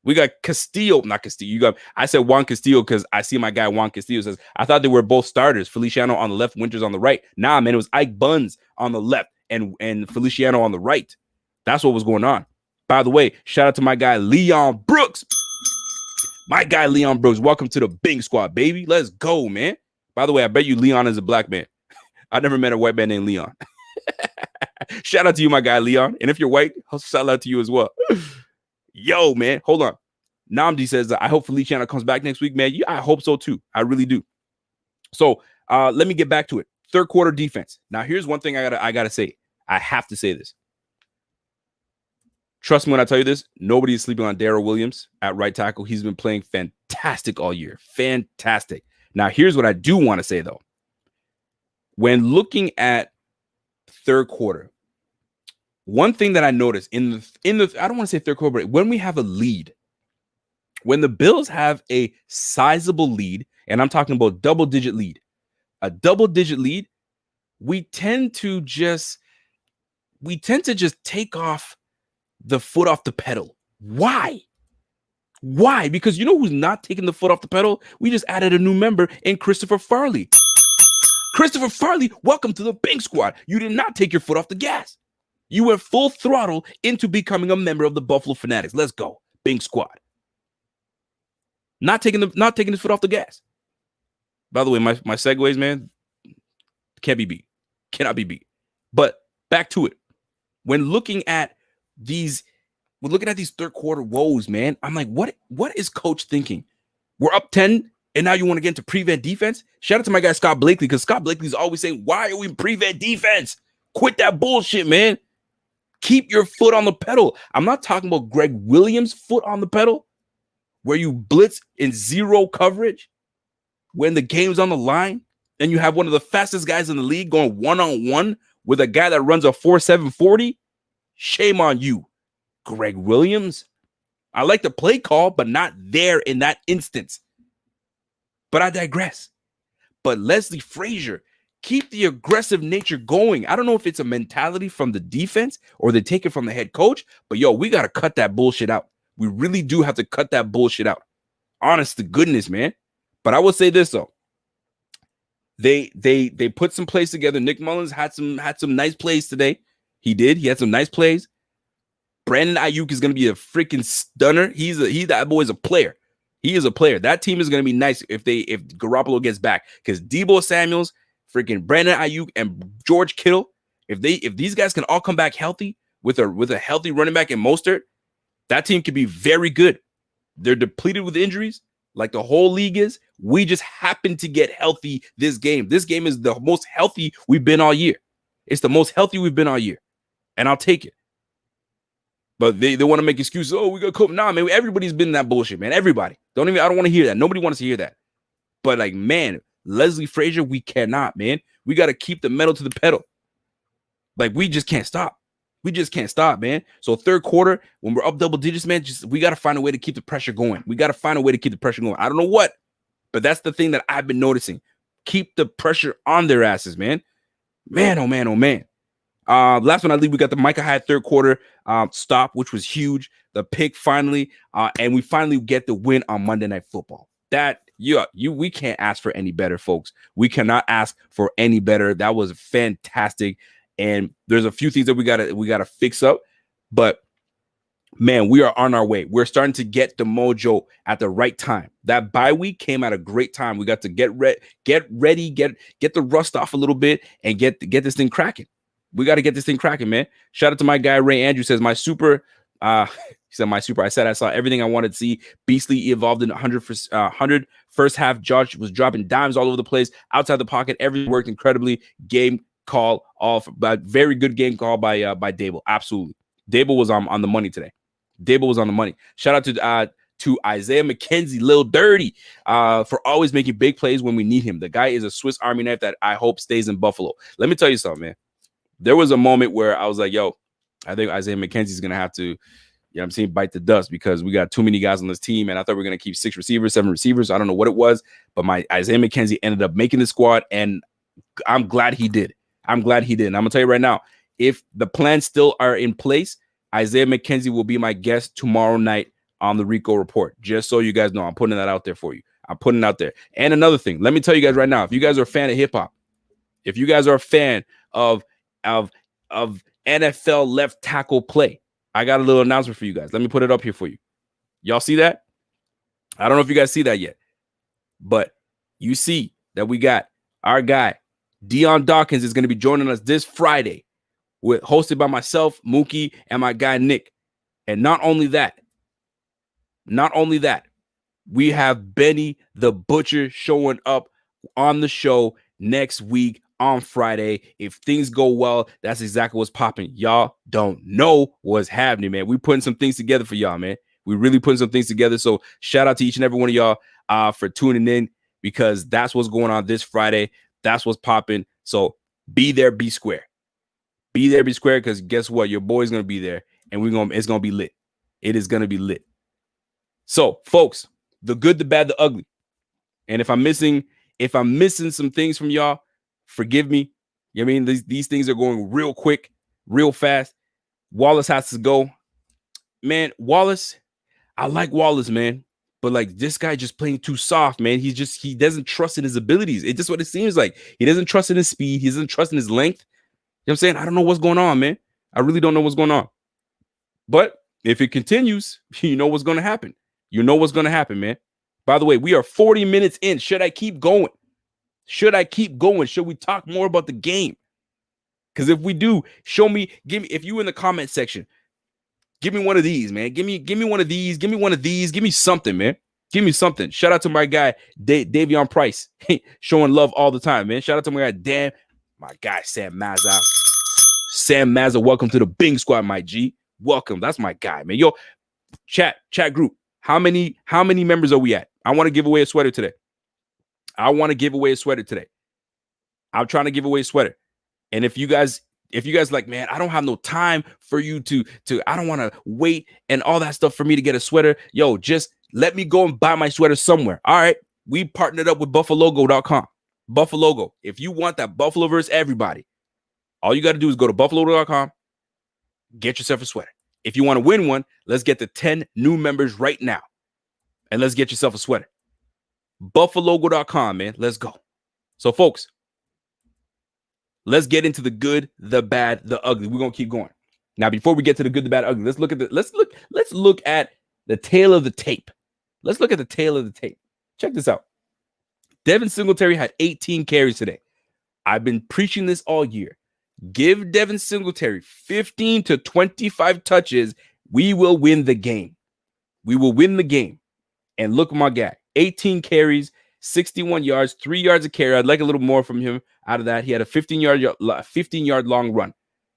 We got not Castillo. I said Juan Castillo because I see my guy Juan Castillo says, I thought they were both starters. Feliciano on the left, Winters on the right. Nah, man, it was Ike Buns on the left and Feliciano on the right. That's what was going on. By the way, shout out to my guy Leon Brooks. My guy Leon Brooks, welcome to the Bing Squad, baby. Let's go, man. By the way, I bet you Leon is a black man. I never met a white man named Leon. Shout out to you, my guy Leon. And if you're white, I'll shout out to you as well. Yo, man, hold on. Namdi says that I hope Feliciano comes back next week, man. Yeah, I hope so too. I really do. So let me get back to it. Third quarter defense. Now, here's one thing I gotta say. I have to say this. Trust me when I tell you this, nobody is sleeping on Darrell Williams at right tackle. He's been playing fantastic all year. Fantastic. Now, here's what I do want to say, though. When looking at third quarter, one thing that I noticed in the I don't want to say third quarter, but when we have a lead, when the Bills have a sizable lead, and I'm talking about double-digit lead, a double-digit lead, we tend to just take off the foot off the pedal. Why? Because you know who's not taking the foot off the pedal? We just added a new member in Christopher Farley. Christopher Farley, welcome to the Bing Squad. You did not take your foot off the gas. You went full throttle into becoming a member of the Buffalo Fanatics. Let's go, Bing Squad. Not taking his foot off the gas. By the way, my segues, man, can't be beat. Cannot be beat. But back to it. When looking at these third quarter woes, man, I'm like, what is coach thinking? We're up 10, and now you want to get into prevent defense? Shout out to my guy Scott Blakely, because Scott Blakely's always saying, why are we in prevent defense? Quit that bullshit, man. Keep your foot on the pedal. I'm not talking about Greg Williams' foot on the pedal, where you blitz in zero coverage when the game's on the line, and you have one of the fastest guys in the league going one-on-one with a guy that runs a 4.7 40. Shame on you, Greg Williams. I like the play call, but not there in that instance. But I digress. But Leslie Frazier, keep the aggressive nature going. I don't know if it's a mentality from the defense or they take it from the head coach, but yo, we got to cut that bullshit out. We really do have to cut that bullshit out. Honest to goodness, man. But I will say this, though. They put some plays together. Nick Mullins had some nice plays today. He did. He had some nice plays. Brandon Ayuk is going to be a freaking stunner. That boy's a player. He is a player. That team is going to be nice if Garoppolo gets back, because Deebo Samuels, freaking Brandon Ayuk, and George Kittle, if these guys can all come back healthy with a healthy running back in Mostert, that team could be very good. They're depleted with injuries, like the whole league is. We just happen to get healthy this game. This game is the most healthy we've been all year. It's the most healthy we've been all year, and I'll take it. But they want to make excuses. Oh, we got COVID. Nah, man, everybody's been in that bullshit, man. Everybody. I don't want to hear that. Nobody wants to hear that. But like, man, Leslie Frazier, we cannot, man. We got to keep the metal to the pedal. Like, we just can't stop. We just can't stop, man. So third quarter, when we're up double digits, man, we got to find a way to keep the pressure going. We got to find a way to keep the pressure going. I don't know what, but that's the thing that I've been noticing. Keep the pressure on their asses, man. Man, oh, man, oh, man. Last one I leave, we got the Micah Hyde third quarter stop, which was huge. The pick finally, and we finally get the win on Monday Night Football. We can't ask for any better, folks. We cannot ask for any better. That was fantastic. And there's a few things that we gotta fix up, but man, we are on our way. We're starting to get the mojo at the right time. That bye week came at a great time. We got to get ready, get the rust off a little bit, and get this thing cracking. We got to get this thing cracking, man. Shout out to my guy Ray Andrew, says my super. He said my super. I said I saw everything I wanted to see. Beastly evolved in 100 first half. Josh was dropping dimes all over the place, outside the pocket. Everything worked incredibly. Game call off, but very good game call by Dable. Absolutely, Dable was on the money today. Dable was on the money. Shout out to Isaiah McKenzie, Lil Dirty, for always making big plays when we need him. The guy is a Swiss Army knife that I hope stays in Buffalo. Let me tell you something, man. There was a moment where I was like, yo, I think Isaiah McKenzie's going to have to, bite the dust, because we got too many guys on this team. And I thought we were going to keep 6 receivers, 7 receivers. I don't know what it was, but my Isaiah McKenzie ended up making the squad. And I'm glad he did. And I'm going to tell you right now, if the plans still are in place, Isaiah McKenzie will be my guest tomorrow night on the Rico Report. Just so you guys know, I'm putting that out there for you. I'm putting it out there. And another thing, let me tell you guys right now, if you guys are a fan of hip hop, if you guys are a fan of NFL left tackle play, I got a little announcement for you guys. Let me put it up here for you. Y'all see that? I don't know if you guys see that yet, but you see that we got our guy Dion Dawkins is going to be joining us this Friday, hosted by myself, Mookie, and my guy Nick. And not only that, Not only that, we have Benny the Butcher showing up on the show next week on Friday. If things go well, that's exactly what's popping. Y'all don't know what's happening, man. We putting some things together for y'all, man. We really putting some things together. So shout out to each and every one of y'all for tuning in, because that's what's going on this Friday. That's what's popping. So be there, be square. Be there, be square, because guess what? Your boy's gonna be there, and it's gonna be lit. It is gonna be lit. So, folks, the good, the bad, the ugly. And if I'm missing some things from y'all, forgive me. You know what I mean? These things are going real quick, real fast. Wallace has to go. Man, Wallace, I like Wallace, man. But like, this guy just playing too soft, man. He doesn't trust in his abilities. It's just what it seems like. He doesn't trust in his speed. He doesn't trust in his length. You know what I'm saying? I don't know what's going on, man. I really don't know what's going on. But if it continues, you know what's going to happen. You know what's going to happen, man. By the way, we are 40 minutes in. Should I keep going? Should I keep going? Should we talk more about the game? Because if we do, show me, give me, if you in the comment section, give me one of these, man. Give me one of these. Give me one of these. Give me something, man. Give me something. Shout out to my guy, Davion Price, showing love all the time, man. Shout out to my guy, my guy, Sam Mazza. Sam Mazza, welcome to the Bing Squad, my G. Welcome. That's my guy, man. Yo, chat group. How many members are we at? I want to give away a sweater today. I'm trying to give away a sweater. And if you guys like, man, I don't have no time for you to I don't want to wait and all that stuff for me to get a sweater. Yo, just let me go and buy my sweater somewhere. All right. We partnered up with buffalogo.com. Buffalogo. If you want that Buffalo versus everybody, all you got to do is go to buffalogo.com, get yourself a sweater. If you want to win one, let's get the 10 new members right now. And let's get yourself a sweater. Buffalogo.com, man. Let's go. So, folks, let's get into the good, the bad, the ugly. We're gonna keep going. Now, before we get to the good, the bad, ugly, let's look at the tail of the tape. Let's look at the tail of the tape. Check this out. Devin Singletary had 18 carries today. I've been preaching this all year. Give Devin Singletary 15 to 25 touches. We will win the game. We will win the game. And look at my guy. 18 carries, 61 yards, 3 yards a carry. I'd like a little more from him out of that. He had a 15-yard long run.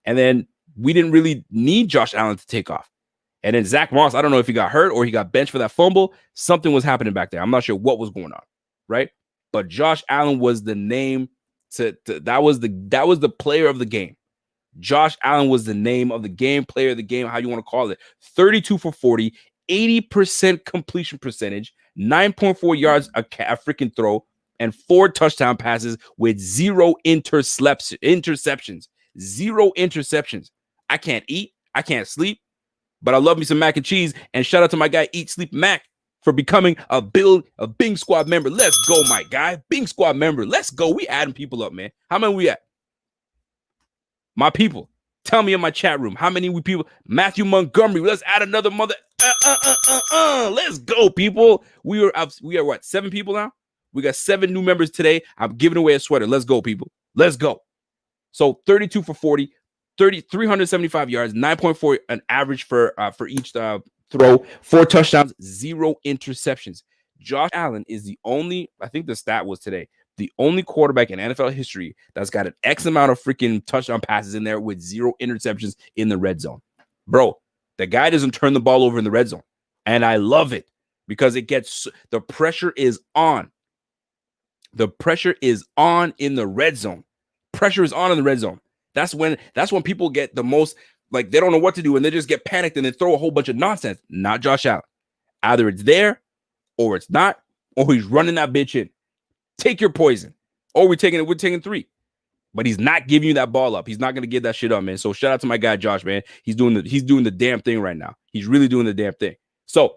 And then we didn't really need Josh Allen to take off. And then Zach Moss, I don't know if he got hurt or he got benched for that fumble. Something was happening back there. I'm not sure what was going on, right? But Josh Allen was the name that was the player of the game. Josh Allen was the name of the game, player of the game, how you want to call it. 32 for 40, 80% completion percentage, 9.4 yards a freaking throw, and 4 touchdown passes with 0 interceptions. 0 interceptions. I can't eat. I can't sleep. But I love me some mac and cheese. And shout out to my guy, Eat Sleep Mac, for becoming a Bing Squad member. Let's go, my guy. Bing Squad member. Let's go. We adding people up, man. How many we at? My people. Tell me in my chat room. How many we people? Matthew Montgomery. Let's add another mother. Let's go, people. We are what? 7 people now? We got 7 new members today. I'm giving away a sweater. Let's go, people. Let's go. So 32 for 40, 375 yards, 9.4 an average for each throw, 4 touchdowns, 0 interceptions. Josh Allen is the only, I think the stat was today, the only quarterback in NFL history that's got an X amount of freaking touchdown passes in there with 0 interceptions in the red zone. Bro, the guy doesn't turn the ball over in the red zone. And I love it because the pressure is on. The pressure is on in the red zone. Pressure is on in the red zone. That's when people get the most, like, they don't know what to do and they just get panicked and they throw a whole bunch of nonsense. Not Josh Allen. Either it's there or it's not, or he's running that bitch in. Take your poison. Or we're taking 3. But he's not giving you that ball up. He's not going to give that shit up, man. So shout out to my guy, Josh, man. He's doing the damn thing right now. He's really doing the damn thing. So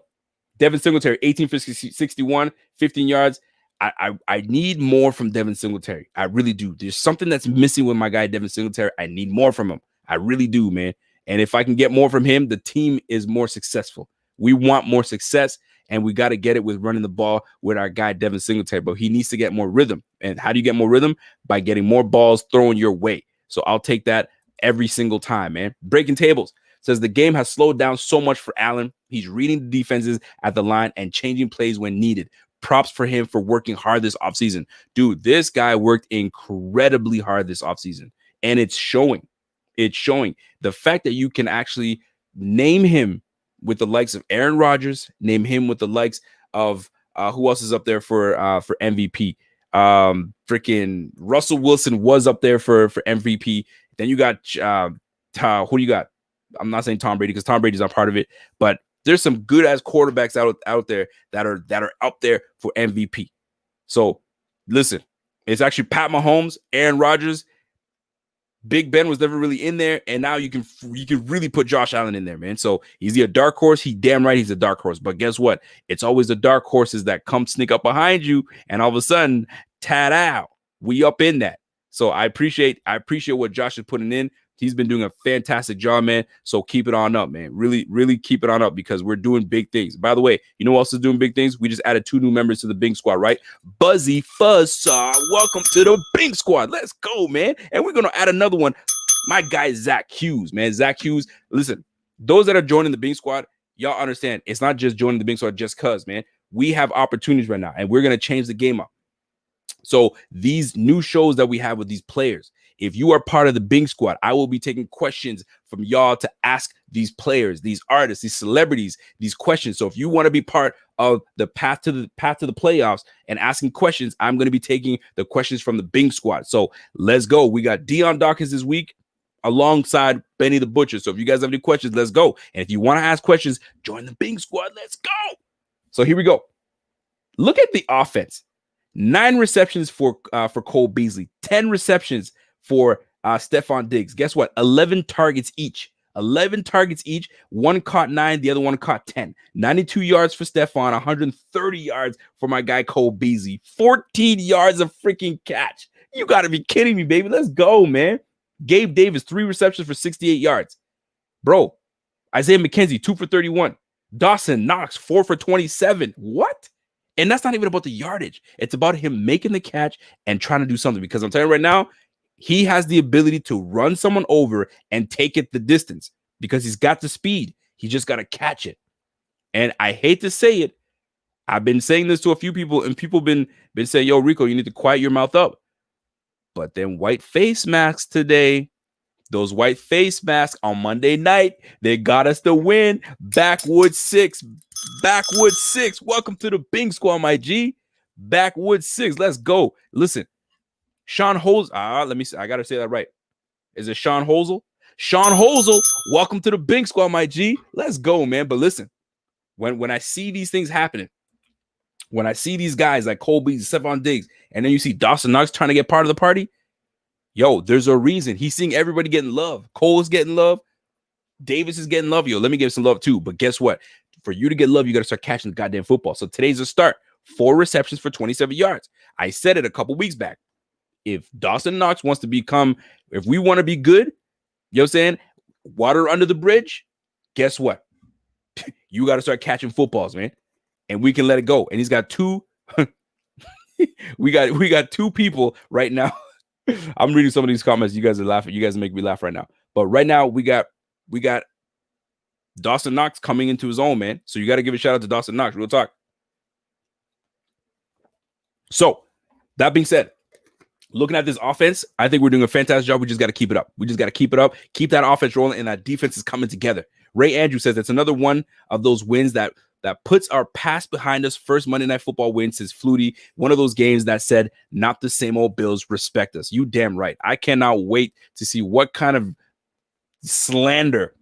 Devin Singletary, 18 for 61, 15 yards. I need more from Devin Singletary. I really do. There's something that's missing with my guy, Devin Singletary. I need more from him. I really do, man. And if I can get more from him, the team is more successful. We want more success, and we got to get it with running the ball with our guy, Devin Singletary. But he needs to get more rhythm. And how do you get more rhythm? By getting more balls thrown your way. So I'll take that every single time, man. Breaking tables. Says the game has slowed down so much for Allen. He's reading the defenses at the line and changing plays when needed. Props for him for working hard this offseason. Dude, this guy worked incredibly hard this offseason, and it's showing. It's showing. The fact that you can actually name him with the likes of Aaron Rodgers, name him with the likes of who else is up there for MVP? Freaking Russell Wilson was up there for MVP. Then you got who do you got? I'm not saying Tom Brady because Tom Brady's not part of it, but there's some good ass quarterbacks out there that are up there for MVP. So listen, it's actually Pat Mahomes, Aaron Rodgers. Big Ben was never really in there, and now you can really put Josh Allen in there, man. So is he a dark horse? He damn right he's a dark horse. But guess what? It's always the dark horses that come sneak up behind you, and all of a sudden, ta-da, we up in that. So I appreciate what Josh is putting in. He's been doing a fantastic job, man. So keep it on up, man. Really, really keep it on up because we're doing big things. By the way, you know who else is doing big things? We just added 2 new members to the Bing Squad, right? Buzzy Fuzzsaw, welcome to the Bing Squad. Let's go, man. And we're going to add another one. My guy, Zach Hughes, man. Zach Hughes, listen, those that are joining the Bing Squad, y'all understand it's not just joining the Bing Squad just because, man. We have opportunities right now, and we're going to change the game up. So these new shows that we have with these players, if you are part of the Bing Squad, I will be taking questions from y'all to ask these players, these artists, these celebrities, these questions. So if you want to be part of the path to the playoffs and asking questions, I'm going to be taking the questions from the Bing Squad. So let's go. We got Dion Dawkins this week alongside Benny the Butcher. So if you guys have any questions, let's go. And if you want to ask questions, join the Bing Squad. Let's go. So here we go. Look at the offense. 9 receptions for Cole Beasley, 10 receptions for Stephon Diggs. Guess what? 11 targets each. 11 targets each. One caught 9, the other one caught 10. 92 yards for Stephon, 130 yards for my guy Cole Beasley. 14 yards of freaking catch. You got to be kidding me, baby. Let's go, man. Gabe Davis, 3 receptions for 68 yards. Bro, Isaiah McKenzie, 2 for 31. Dawson Knox, 4 for 27. What? And that's not even about the yardage. It's about him making the catch and trying to do something. Because I'm telling you right now, he has the ability to run someone over and take it the distance because he's got the speed. He just got to catch it. And I hate to say it. I've been saying this to a few people, and people been saying, yo, Rico, you need to quiet your mouth up. But then white face masks today, those white face masks on Monday night, they got us the win. Backwood 6. Welcome to the Bing Squad, my G. Backwood 6. Let's go. Listen, Sean Hosel. Let me see. I gotta say that right. Is it Sean Hosel? Sean Hosel. Welcome to the Bing Squad, my G. Let's go, man. But listen, when I see these things happening, when I see these guys like Cole Beasley, Stephon Diggs, and then you see Dawson Knox trying to get part of the party, yo, there's a reason. He's seeing everybody getting love. Cole is getting love. Davis is getting love. Yo, let me give some love too. But guess what? For you to get love, you got to start catching the goddamn football. So today's a start. 4 receptions for 27 yards. I said it a couple weeks back. If Dawson Knox wants to become, if we want to be good, you know what I'm saying? Water under the bridge, guess what? You got to start catching footballs, man. And we can let it go. And he's got 2. we got 2 people right now. I'm reading some of these comments. You guys are laughing. You guys make me laugh right now. But right now we got Dawson Knox coming into his own, man. So you got to give a shout out to Dawson Knox. Real talk. So that being said, looking at this offense, I think we're doing a fantastic job. We just got to keep it up. Keep that offense rolling, and that defense is coming together. Ray Andrew says it's another one of those wins that puts our past behind us. First Monday Night Football win since Flutie. One of those games that said, not the same old Bills, respect us. You damn right. I cannot wait to see what kind of slander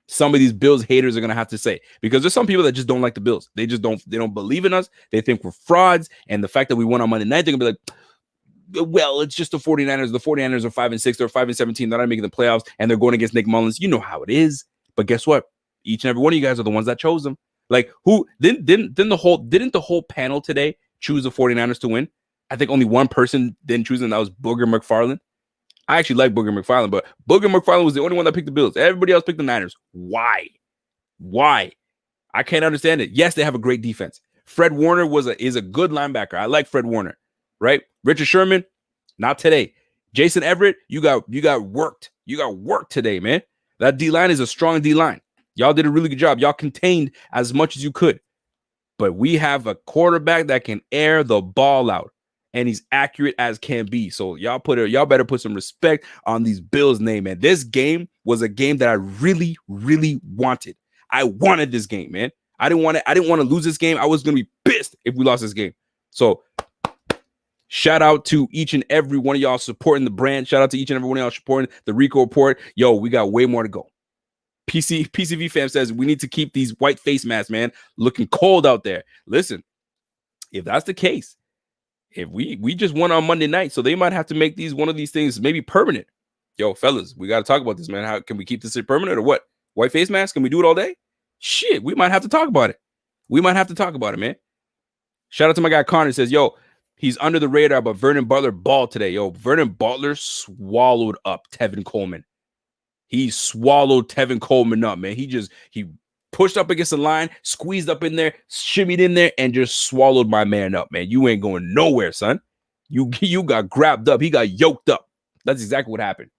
some of these Bills haters are going to have to say, because there's some people that just don't like the Bills. They don't believe in us. They think we're frauds. And the fact that we won on Monday night, they're going to be like, well, it's just the 49ers. The 49ers are 5-6. They're 5-17. They're not making the playoffs, and they're going against Nick Mullins. You know how it is. But guess what? Each and every one of you guys are the ones that chose them. Like, who didn't the whole panel today choose the 49ers to win? I think only one person didn't choose them. That was Booger McFarland. I actually like Booger McFarland, but Booger McFarland was the only one that picked the Bills. Everybody else picked the Niners. Why? I can't understand it. Yes, they have a great defense. Fred Warner is a good linebacker. I like Fred Warner, right? Richard Sherman, not today. Jason Everett, you got worked. You got worked today, man. That D-line is a strong D-line. Y'all did a really good job. Y'all contained as much as you could. But we have a quarterback that can air the ball out, and he's accurate as can be. So y'all better put some respect on these Bills' name, man. This game was a game that I really, really wanted. I wanted this game, man. I didn't want to lose this game. I was gonna be pissed if we lost this game. So shout out to each and every one of y'all supporting the brand. Shout out to each and every one of y'all supporting the Rico Report. Yo, we got way more to go. PCV fam says we need to keep these white face masks, man, looking cold out there. Listen, if that's the case, if we just won on Monday night, so they might have to make one of these things maybe permanent. Yo, fellas, we got to talk about this, man. How can we keep this permanent or what? White face mask? Can we do it all day? Shit, we might have to talk about it. We might have to talk about it, man. Shout out to my guy Connor. Says, yo, he's under the radar, but Vernon Butler balled today. Yo, Vernon Butler swallowed up Tevin Coleman. He swallowed Tevin Coleman up, man. He pushed up against the line, squeezed up in there, shimmied in there, and just swallowed my man up, man. You ain't going nowhere, son. You got grabbed up. He got yoked up. That's exactly what happened.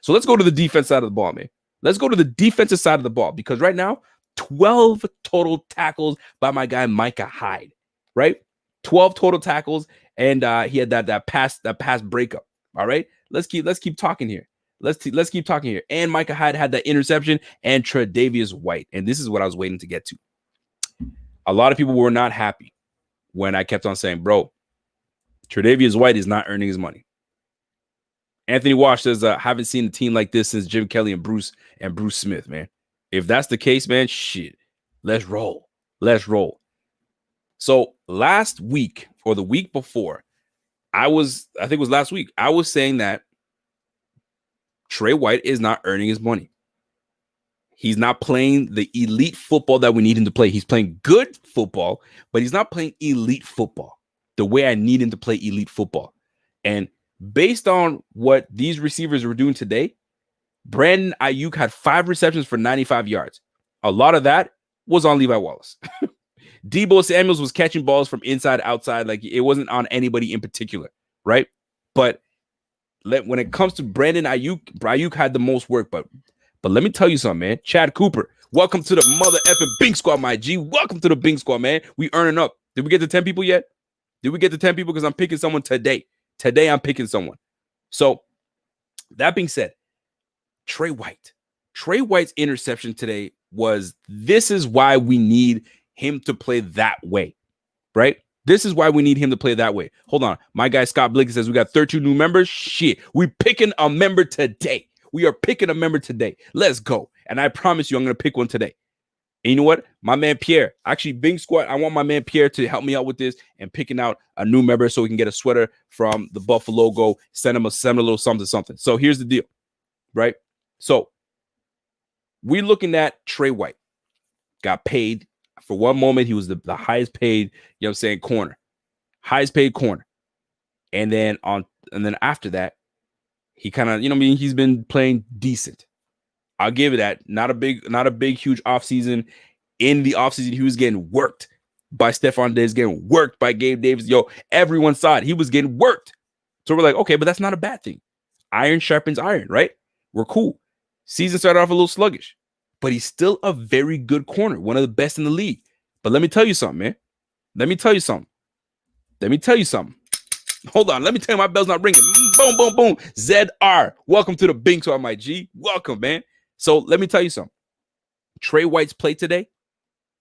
So let's go to the defense side of the ball, man. Let's go to the defensive side of the ball, because right now, 12 total tackles by my guy Micah Hyde, right? 12 total tackles, and he had that pass breakup. All right, let's keep talking here. Let's keep talking here. And Micah Hyde had that interception, and Tre'Davious White. And this is what I was waiting to get to. A lot of people were not happy when I kept on saying, bro, Tre'Davious White is not earning his money. Anthony Walsh says, haven't seen a team like this since Jim Kelly and Bruce Smith, man. If that's the case, man, shit, let's roll. So last week or the week before, I think it was last week, I was saying that Trey White is not earning his money. He's not playing the elite football that we need him to play. He's playing good football, but he's not playing elite football the way I need him to play elite football. And based on what these receivers were doing today, Brandon Ayuk had 5 receptions for 95 yards. A lot of that was on Levi Wallace. Deebo Samuels was catching balls from inside, outside. Like, it wasn't on anybody in particular, right? But when it comes to Brandon Ayuk had the most work. But let me tell you something, man. Chad Cooper, welcome to the mother effing Bing Squad, my G. Welcome to the Bing Squad, man. We earning up. Did we get to 10 people yet? Did we get to 10 people? Because I'm picking someone today. Today, I'm picking someone. So, that being said, Trey White's interception today this is why we need him to play that way, right? This is why we need him to play that way. Hold on. My guy Scott Blake says we got 13 new members. Shit. We picking a member today. We are picking a member today. Let's go. And I promise you, I'm going to pick one today. And you know what? My man Pierre, actually, Bing Squad, I want my man Pierre to help me out with this and picking out a new member so we can get a sweater from the Buffalo logo, send him a little something. So here's the deal, right? So we're looking at Trey White. Got paid. For one moment, he was the highest paid, you know what I'm saying, corner. Highest paid corner. And then after that, he kind of, he's been playing decent. I'll give it that. Not a big, huge offseason. In the offseason, he was getting worked by Stephon Diggs, getting worked by Gabe Davis. Yo, everyone saw it. He was getting worked. So we're like, okay, but that's not a bad thing. Iron sharpens iron, right? We're cool. Season started off a little sluggish, but he's still a very good corner, one of the best in the league. But let me tell you something, man. Let me tell you something. Hold on. Let me tell you, my bell's not ringing. Boom, boom, boom. ZR. Welcome to the Bing Squad, my G. Welcome, man. So let me tell you something. Trey White's play today,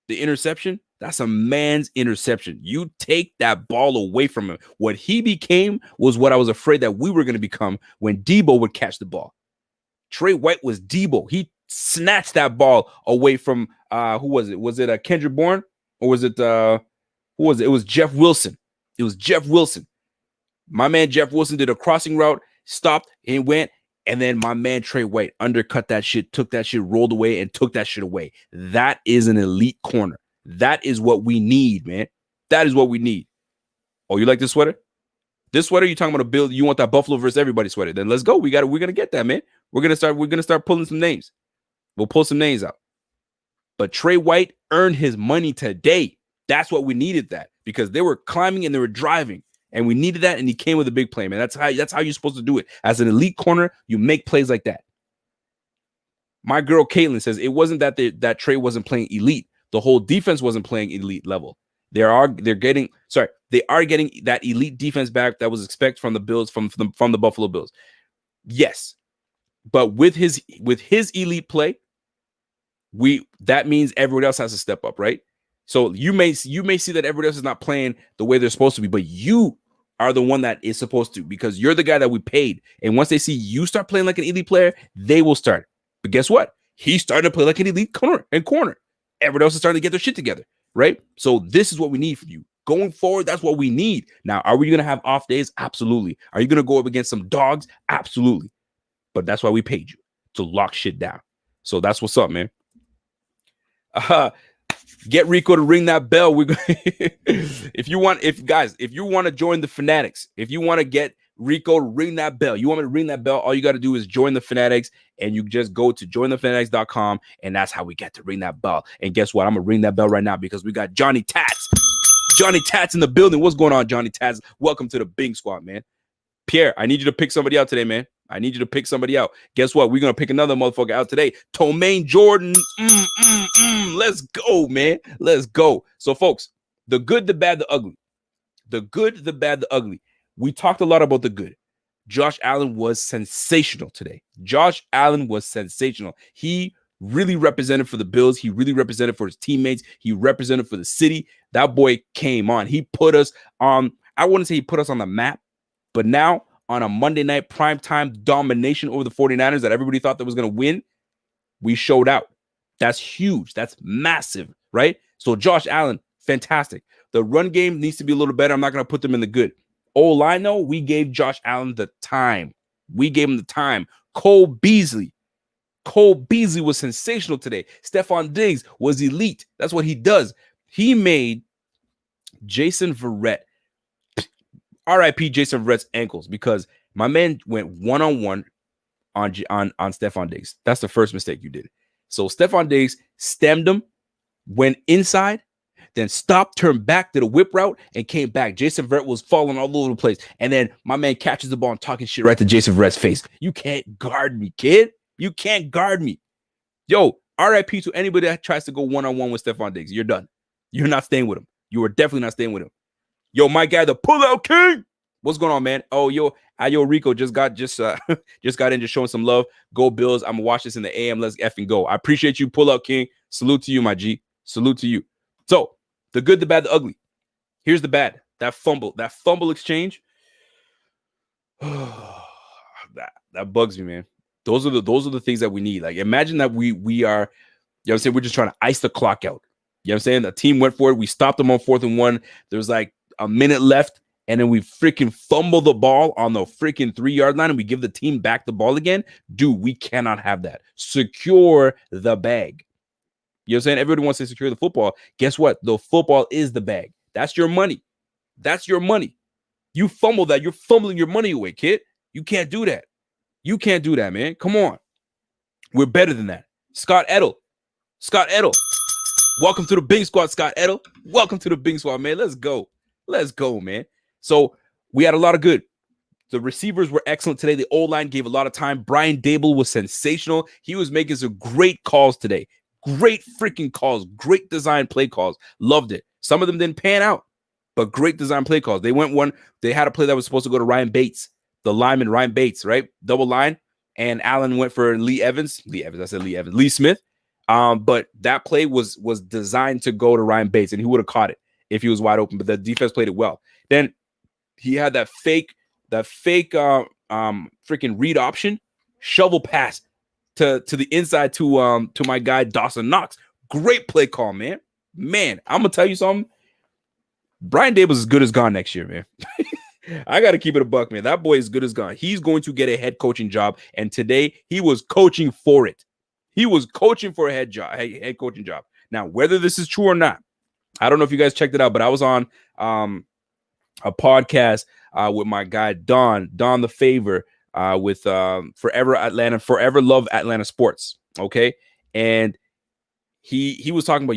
the interception, that's a man's interception. You take that ball away from him. What he became was what I was afraid that we were going to become when Deebo would catch the ball. Trey White was Deebo. He snatched that ball away from who was it? Was it Kendrick Bourne or was it who was it? It was Jeff Wilson. My man Jeff Wilson did a crossing route, stopped and went, and then my man Trey White undercut that shit, took that shit, rolled away, and took that shit away. That is an elite corner. That is what we need, man. That is what we need. Oh, you like this sweater? This sweater, you talking about a build? You want that Buffalo versus everybody sweater? Then let's go. We're gonna get that, man. We're gonna start pulling some names. We'll pull some names out. But Trey White earned his money today. That's what we needed, that, because they were climbing and they were driving, and we needed that, and he came with a big play, man. That's how you're supposed to do it. As an elite corner, you make plays like that. My girl Caitlin says it wasn't that that Trey wasn't playing elite. The whole defense wasn't playing elite level. They are getting that elite defense back that was expected from the Bills, from the Buffalo Bills. Yes, but with his elite play, that means everyone else has to step up, right? So you may see that everybody else is not playing the way they're supposed to be, but you are the one that is supposed to, because you're the guy that we paid. And once they see you start playing like an elite player, they will start. But guess what? He's starting to play like an elite corner. Everybody else is starting to get their shit together, right? So this is what we need from you. Going forward, that's what we need. Now, are we going to have off days? Absolutely. Are you going to go up against some dogs? Absolutely. But that's why we paid you, to lock shit down. So that's what's up, man. Get Rico to ring that bell. If you want to join the Fanatics, if you want to get Rico to ring that bell, you want me to ring that bell, all you got to do is join the Fanatics, and you just go to jointhefanatics.com, and that's how we get to ring that bell. And guess what? I'm going to ring that bell right now, because we got Johnny Tats. Johnny Tats in the building. What's going on, Johnny Tats? Welcome to the Bing Squad, man. Pierre, I need you to pick somebody out today, man. I need you to pick somebody out. Guess what? We're going to pick another motherfucker out today. Tomaine Jordan. Let's go, man. Let's go. So, folks, the good, the bad, the ugly. The good, the bad, the ugly. We talked a lot about the good. Josh Allen was sensational today. Josh Allen was sensational. He really represented for the Bills. He really represented for his teammates. He represented for the city. That boy came on. He put us on, I wouldn't say he put us on the map, but now on a Monday night primetime domination over the 49ers that everybody thought that was going to win, we showed out. That's huge. That's massive, right? So Josh Allen, fantastic. The run game needs to be a little better. I'm not going to put them in the good. O-line, though, we gave Josh Allen the time. We gave him the time. Cole Beasley was sensational today. Stephon Diggs was elite. That's what he does. He made Jason Verrett, RIP Jason Verrett's ankles, because my man went one-on-one on Stephon Diggs. That's the first mistake you did. So Stephon Diggs stemmed him, went inside, then stopped, turned back, did a whip route, and came back. Jason Verrett was falling all over the place. And then my man catches the ball and talking shit right to Jason Verrett's face. You can't guard me, kid. You can't guard me. Yo, RIP to anybody that tries to go one-on-one with Stephon Diggs. You're done. You're not staying with him. You are definitely not staying with him. Yo, my guy, the Pullout King. What's going on, man? Oh, yo, Rico just got in, just showing some love. Go Bills. I'm gonna watch this in the AM. Let's effing go. I appreciate you, Pullout King. Salute to you, my G. Salute to you. So the good, the bad, the ugly. Here's the bad. That fumble exchange. that bugs me, man. Those are the things that we need. Like, imagine that we are, you know what I'm saying, we're just trying to ice the clock out. You know what I'm saying? The team went for it. We stopped them on 4th and 1. There was like a minute left, and then we freaking fumble the ball on the freaking 3-yard line, and we give the team back the ball again. Dude, we cannot have that. Secure the bag. You know what I'm saying? Everybody wants to secure the football. Guess what? The football is the bag. That's your money. That's your money. You fumble that, you're fumbling your money away, kid. You can't do that. You can't do that, man. Come on. We're better than that. Scott Edel. Welcome to the Bing Squad, Scott Edel. Welcome to the Bing Squad, man. Let's go. Let's go, man. So we had a lot of good. The receivers were excellent today. The O-line gave a lot of time. Brian Dable was sensational. He was making some great calls today. Great freaking calls. Great design play calls. Loved it. Some of them didn't pan out, but great design play calls. They had a play that was supposed to go to Ryan Bates, the lineman Ryan Bates, right? Double line. And Allen went for Lee Smith. But that play was designed to go to Ryan Bates, and he would have caught it if he was wide open, but the defense played it well. Then he had that fake freaking read option shovel pass to the inside to my guy Dawson Knox. Great play call, man. Man, I'm gonna tell you something. Brian Dable is as good as gone next year, man. I gotta keep it a buck, man. That boy is good as gone. He's going to get a head coaching job, and today he was coaching for it. He was coaching for a head coaching job. Now, whether this is true or not, I don't know if you guys checked it out, but I was on a podcast with my guy Don the Favor with Forever Love Atlanta Sports. Okay, and he was talking about,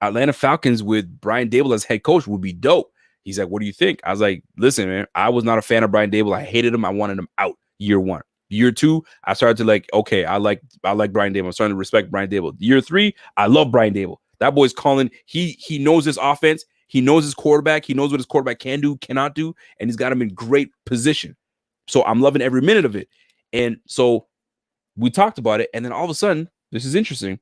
Atlanta Falcons with Brian Dable as head coach would be dope. He's like, what do you think? I was like, listen, man, I was not a fan of Brian Dable. I hated him. I wanted him out year one. Year 2, I started to like, okay, I like Brian Dable. I'm starting to respect Brian Dable. Year 3, I love Brian Dable. That boy's calling. He knows his offense. He knows his quarterback. He knows what his quarterback can do, cannot do, and he's got him in great position. So I'm loving every minute of it. And so we talked about it, and then all of a sudden, this is interesting.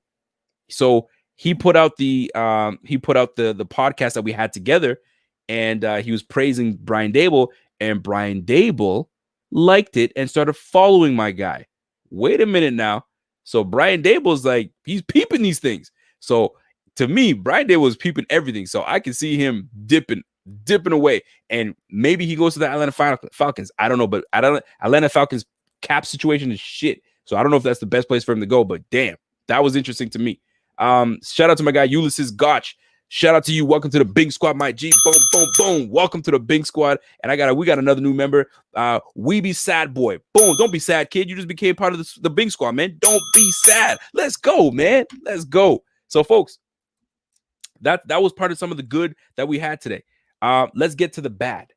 So he put out the podcast that we had together, and he was praising Brian Dable, and Brian Dable liked it and started following my guy. Wait a minute now. So Brian Dable's like, he's peeping these things. So to me, Brian Dable was peeping everything. So I can see him dipping away. And maybe he goes to the Atlanta Falcons. I don't know, but Atlanta Falcons cap situation is shit. So I don't know if that's the best place for him to go, but damn, that was interesting to me. Shout out to my guy Ulysses Gotch. Shout out to you. Welcome to the Big Squad, my G. Boom, boom, boom. Welcome to the Big Squad. And we got another new member. We be sad boy. Boom. Don't be sad, kid. You just became part of the Big Squad, man. Don't be sad. Let's go, man. Let's go. So, folks, that was part of some of the good that we had today. Let's get to the bad.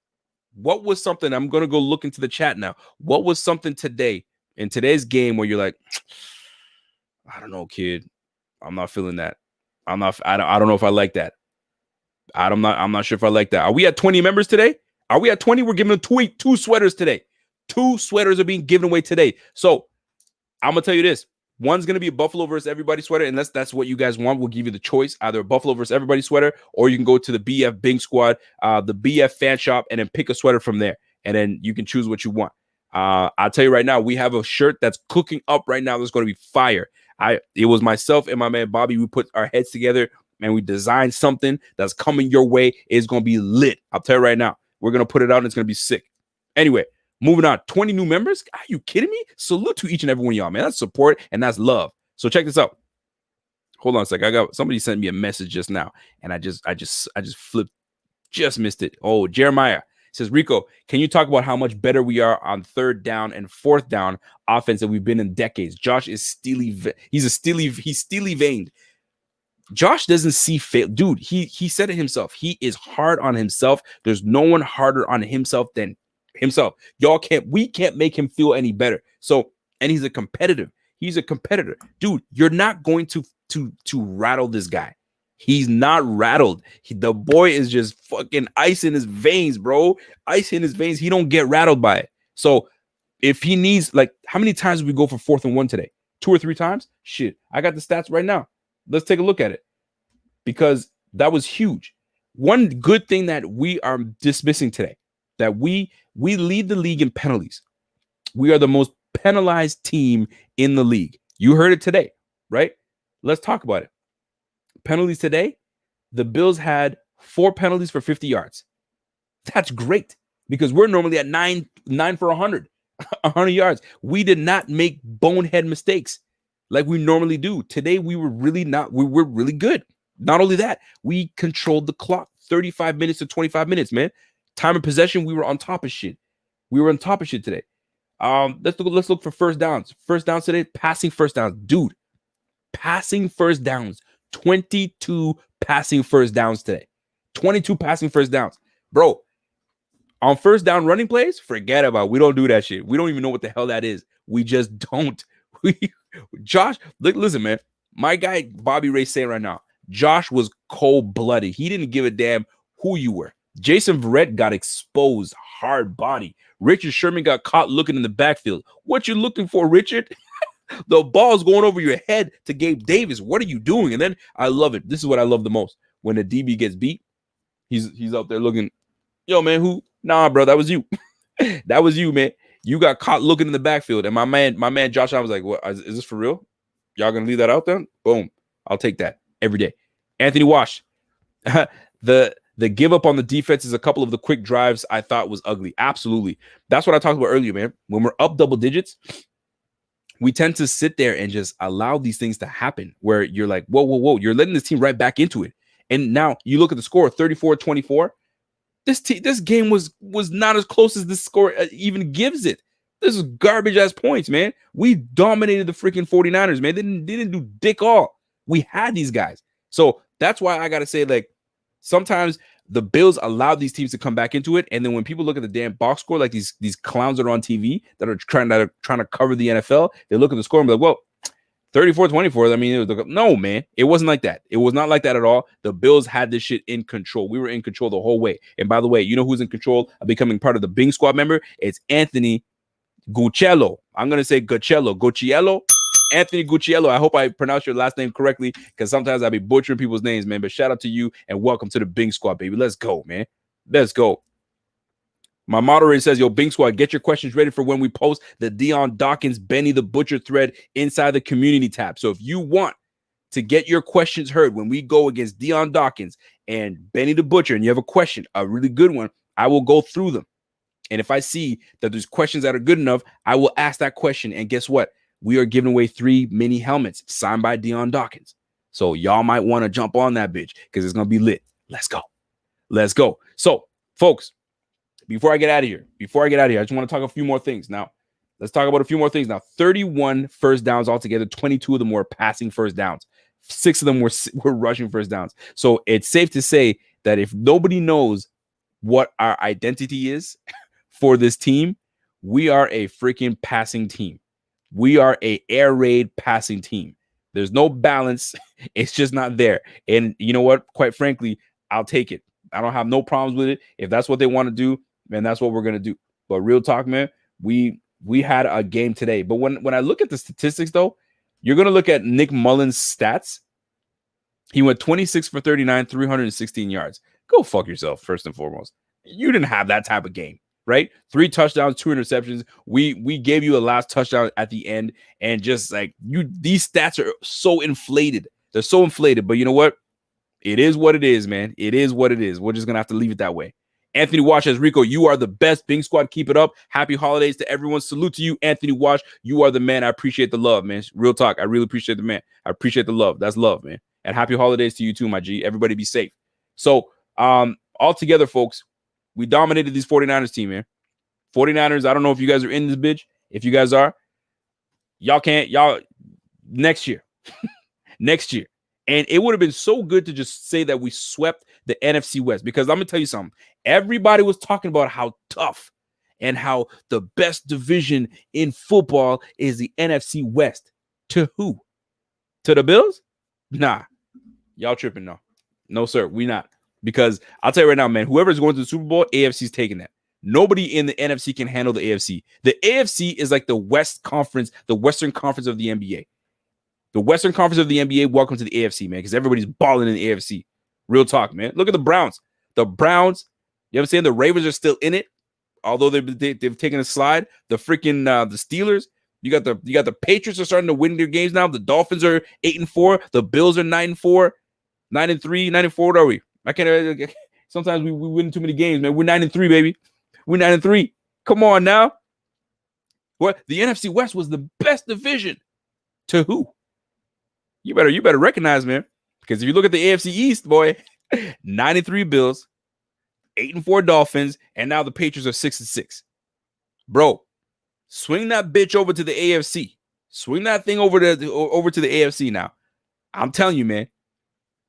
What was something? I'm gonna go look into the chat now. What was something today in today's game where you're like, I don't know, kid. I'm not feeling that. I don't know if I like that. I'm not sure if I like that. Are we at 20 members today? Are we at 20? We're giving them two sweaters today. 2 sweaters are being given away today. So I'm gonna tell you this. One's gonna be a Buffalo versus Everybody sweater, unless that's what you guys want. We'll give you the choice, either a Buffalo versus Everybody sweater, or you can go to the BF Bing Squad, the BF fan shop, and then pick a sweater from there. And then you can choose what you want. I'll tell you right now, we have a shirt that's cooking up right now that's going to be fire. It was myself and my man Bobby. We put our heads together and we designed something that's coming your way. It's going to be lit. I'll tell you right now. We're going to put it out and it's going to be sick. Anyway, moving on. 20 new members? Are you kidding me? Salute to each and every one of y'all, man. That's support and that's love. So check this out. Hold on a sec. Somebody sent me a message just now and I just flipped, just missed it. Oh, Jeremiah says, Rico, can you talk about how much better we are on 3rd down and 4th down offense than we've been in decades? Josh is he's steely veined. Josh doesn't see fail. Dude, he said it himself. He is hard on himself. There's no one harder on himself than himself. We can't make him feel any better. So, and he's a competitor. Dude, you're not going to rattle this guy. He's not rattled. The boy is just fucking ice in his veins, bro. Ice in his veins. He don't get rattled by it. So if he needs, like, how many times did we go for 4th and 1 today? 2 or 3 times? Shit. I got the stats right now. Let's take a look at it. Because that was huge. One good thing that we are dismissing today, that we lead the league in penalties. We are the most penalized team in the league. You heard it today, right? Let's talk about it. Penalties today, the Bills had 4 penalties for 50 yards. That's great because we're normally at 9 for 100 yards. We did not make bonehead mistakes like we normally do. Today, we were really good. Not only that, we controlled the clock 35 minutes to 25 minutes, man. Time of possession, we were on top of shit. Today. Let's look for first downs. First downs today, passing first downs. Dude, passing first downs. 22 passing first downs today. 22 passing first downs. Bro, on first down running plays, forget about it. We don't do that shit. We don't even know what the hell that is. We just don't. Josh, listen, man. My guy, Bobby Ray, saying right now, Josh was cold-blooded. He didn't give a damn who you were. Jason Verrett got exposed, hard body. Richard Sherman got caught looking in the backfield. What you looking for, Richard? The ball's going over your head to Gabe Davis. What are you doing? And then I love it. This is what I love the most. When the DB gets beat, he's out there looking, yo, man, who? Nah, bro, that was you. That was you, man. You got caught looking in the backfield. And my man Josh, I was like, what, is this for real? Y'all gonna leave that out then? Boom. I'll take that every day. Anthony Wash. The give up on the defense is a couple of the quick drives I thought was ugly. Absolutely. That's what I talked about earlier, man. When we're up double digits, we tend to sit there and just allow these things to happen where you're like, whoa. You're letting this team right back into it. And now you look at the score, 34-24. This game was not as close as this score even gives it. This is garbage ass points, man. We dominated the freaking 49ers, man. They didn't do dick all. We had these guys. So that's why I got to say, like, sometimes The Bills allowed these teams to come back into it. And then when people look at the damn box score, like these clowns that are on TV that are trying to cover the NFL, they look at the score and be like, well, 34-24. I mean, no, man, it wasn't like that. It was not like that at all. The Bills had this shit in control. We were in control the whole way. And by the way, you know who's in control of becoming part of the Bing Squad member? It's Anthony Gucciello. I'm going to say Gucciello. Anthony Gucciello. I hope I pronounced your last name correctly, because sometimes I be butchering people's names, man. But shout out to you and welcome to the Bing Squad, baby. Let's go, man. Let's go. My moderator says, yo, Bing Squad, get your questions ready for when we post the Dion Dawkins, Benny the Butcher thread inside the community tab. So if you want to get your questions heard when we go against Dion Dawkins and Benny the Butcher, and you have a question, a really good one, I will go through them. And if I see that there's questions that are good enough, I will ask that question. And guess what? We are giving away 3 mini helmets signed by Dion Dawkins. So y'all might want to jump on that bitch because it's going to be lit. Let's go. Let's go. So, folks, before I get out of here, I just want to talk a few more things. Now, let's talk about a few more things. Now, 31 first downs altogether. 22 of them were passing first downs. 6 of them were rushing first downs. So it's safe to say that if nobody knows what our identity is for this team, we are a freaking passing team. We are a air raid passing team. There's no balance. It's just not there. And you know what? Quite frankly, I'll take it. I don't have no problems with it. If that's what they want to do, man, that's what we're going to do. But real talk, man, we had a game today. But when I look at the statistics, though, you're going to look at Nick Mullins' stats. He went 26 for 39, 316 yards. Go fuck yourself, first and foremost. You didn't have that type of game, right? 3 touchdowns, 2 interceptions. We gave you a last touchdown at the end, and just like these stats are so inflated. They're so inflated, but you know what? It is what it is, man. It is what it is. We're just going to have to leave it that way. Anthony Wash says, Rico, you are the best. Bing Squad, keep it up. Happy holidays to everyone. Salute to you, Anthony Wash. You are the man. I appreciate the love, man. Real talk. I really appreciate the man. I appreciate the love. That's love, man. And happy holidays to you too, my G. Everybody be safe. So, all together, folks, we dominated these 49ers team, man. 49ers, I don't know if you guys are in this bitch. If you guys are, y'all next year. Next year. And it would have been so good to just say that we swept the NFC West, because I'm going to tell you something. Everybody was talking about how tough and how the best division in football is the NFC West. To who? To the Bills? Nah. Y'all tripping now. No, sir. We not. Because I'll tell you right now, man, whoever's going to the Super Bowl, AFC's taking that. Nobody in the NFC can handle the AFC. The AFC is like the West Conference, the Western Conference of the NBA. The Western Conference of the NBA, welcome to the AFC, man, because everybody's balling in the AFC. Real talk, man. Look at the Browns. The Browns, you know what I'm saying? The Ravens are still in it, although they've taken a slide. The freaking the Steelers, you got the Patriots are starting to win their games now. The Dolphins are 8-4. The Bills are 9-4, 9-3, 9-4. What are we? I can't. Sometimes we win too many games, man. We're 9-3, baby. We're 9-3. Come on now. What? The NFC West was the best division. To who? You better recognize, man. Because if you look at the AFC East, boy, 9-3 Bills, 8-4 Dolphins, and now the Patriots are 6-6. Bro, swing that bitch over to the AFC. Swing that thing over to the AFC now. I'm telling you, man.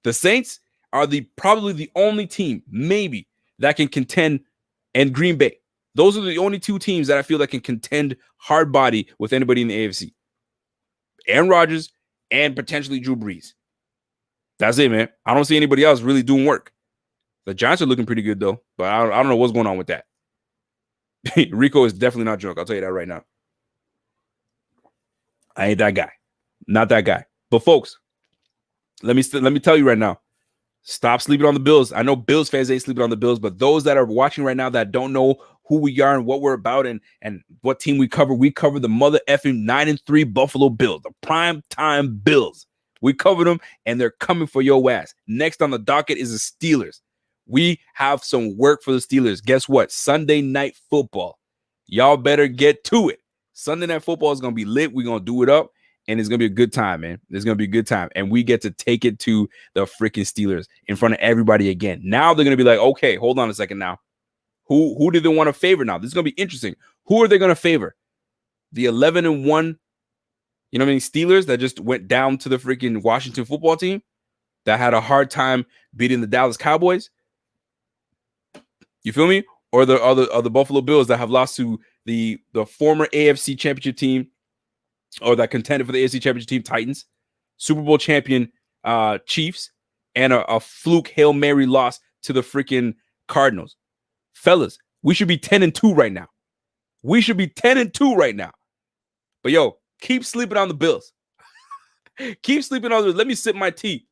The Saints are probably the only team, maybe, that can contend, and Green Bay. Those are the only 2 teams that I feel that can contend hard body with anybody in the AFC. Aaron Rodgers and potentially Drew Brees. That's it, man. I don't see anybody else really doing work. The Giants are looking pretty good, though, but I don't know what's going on with that. Rico is definitely not drunk. I'll tell you that right now. I ain't that guy. Not that guy. But, folks, let me tell you right now. Stop sleeping on the Bills. I know Bills fans ain't sleeping on the Bills, but those that are watching right now that don't know who we are and what we're about and what team we cover the mother effing 9-3 Buffalo Bills, the Primetime Bills. We covered them, and they're coming for your ass. Next on the docket is the Steelers. We have some work for the Steelers. Guess what? Sunday Night Football. Y'all better get to it. Sunday Night Football is going to be lit. We're going to do it up, and it's going to be a good time, man. It's going to be a good time, and we get to take it to the freaking Steelers in front of everybody again. Now they're going to be like, okay, hold on a second now. Who do they want to favor now? This is going to be interesting. Who are they going to favor? The 11-1, you know what I mean, Steelers that just went down to the freaking Washington football team that had a hard time beating the Dallas Cowboys? You feel me? Or the Buffalo Bills that have lost to the former AFC Championship team, or that contended for the AFC Championship team, Titans, Super Bowl champion Chiefs, and a fluke Hail Mary loss to the freaking Cardinals. Fellas, we should be 10-2 right now. We should be 10-2 right now. But yo, keep sleeping on the Bills. Keep sleeping on the Bills. Let me sip my tea.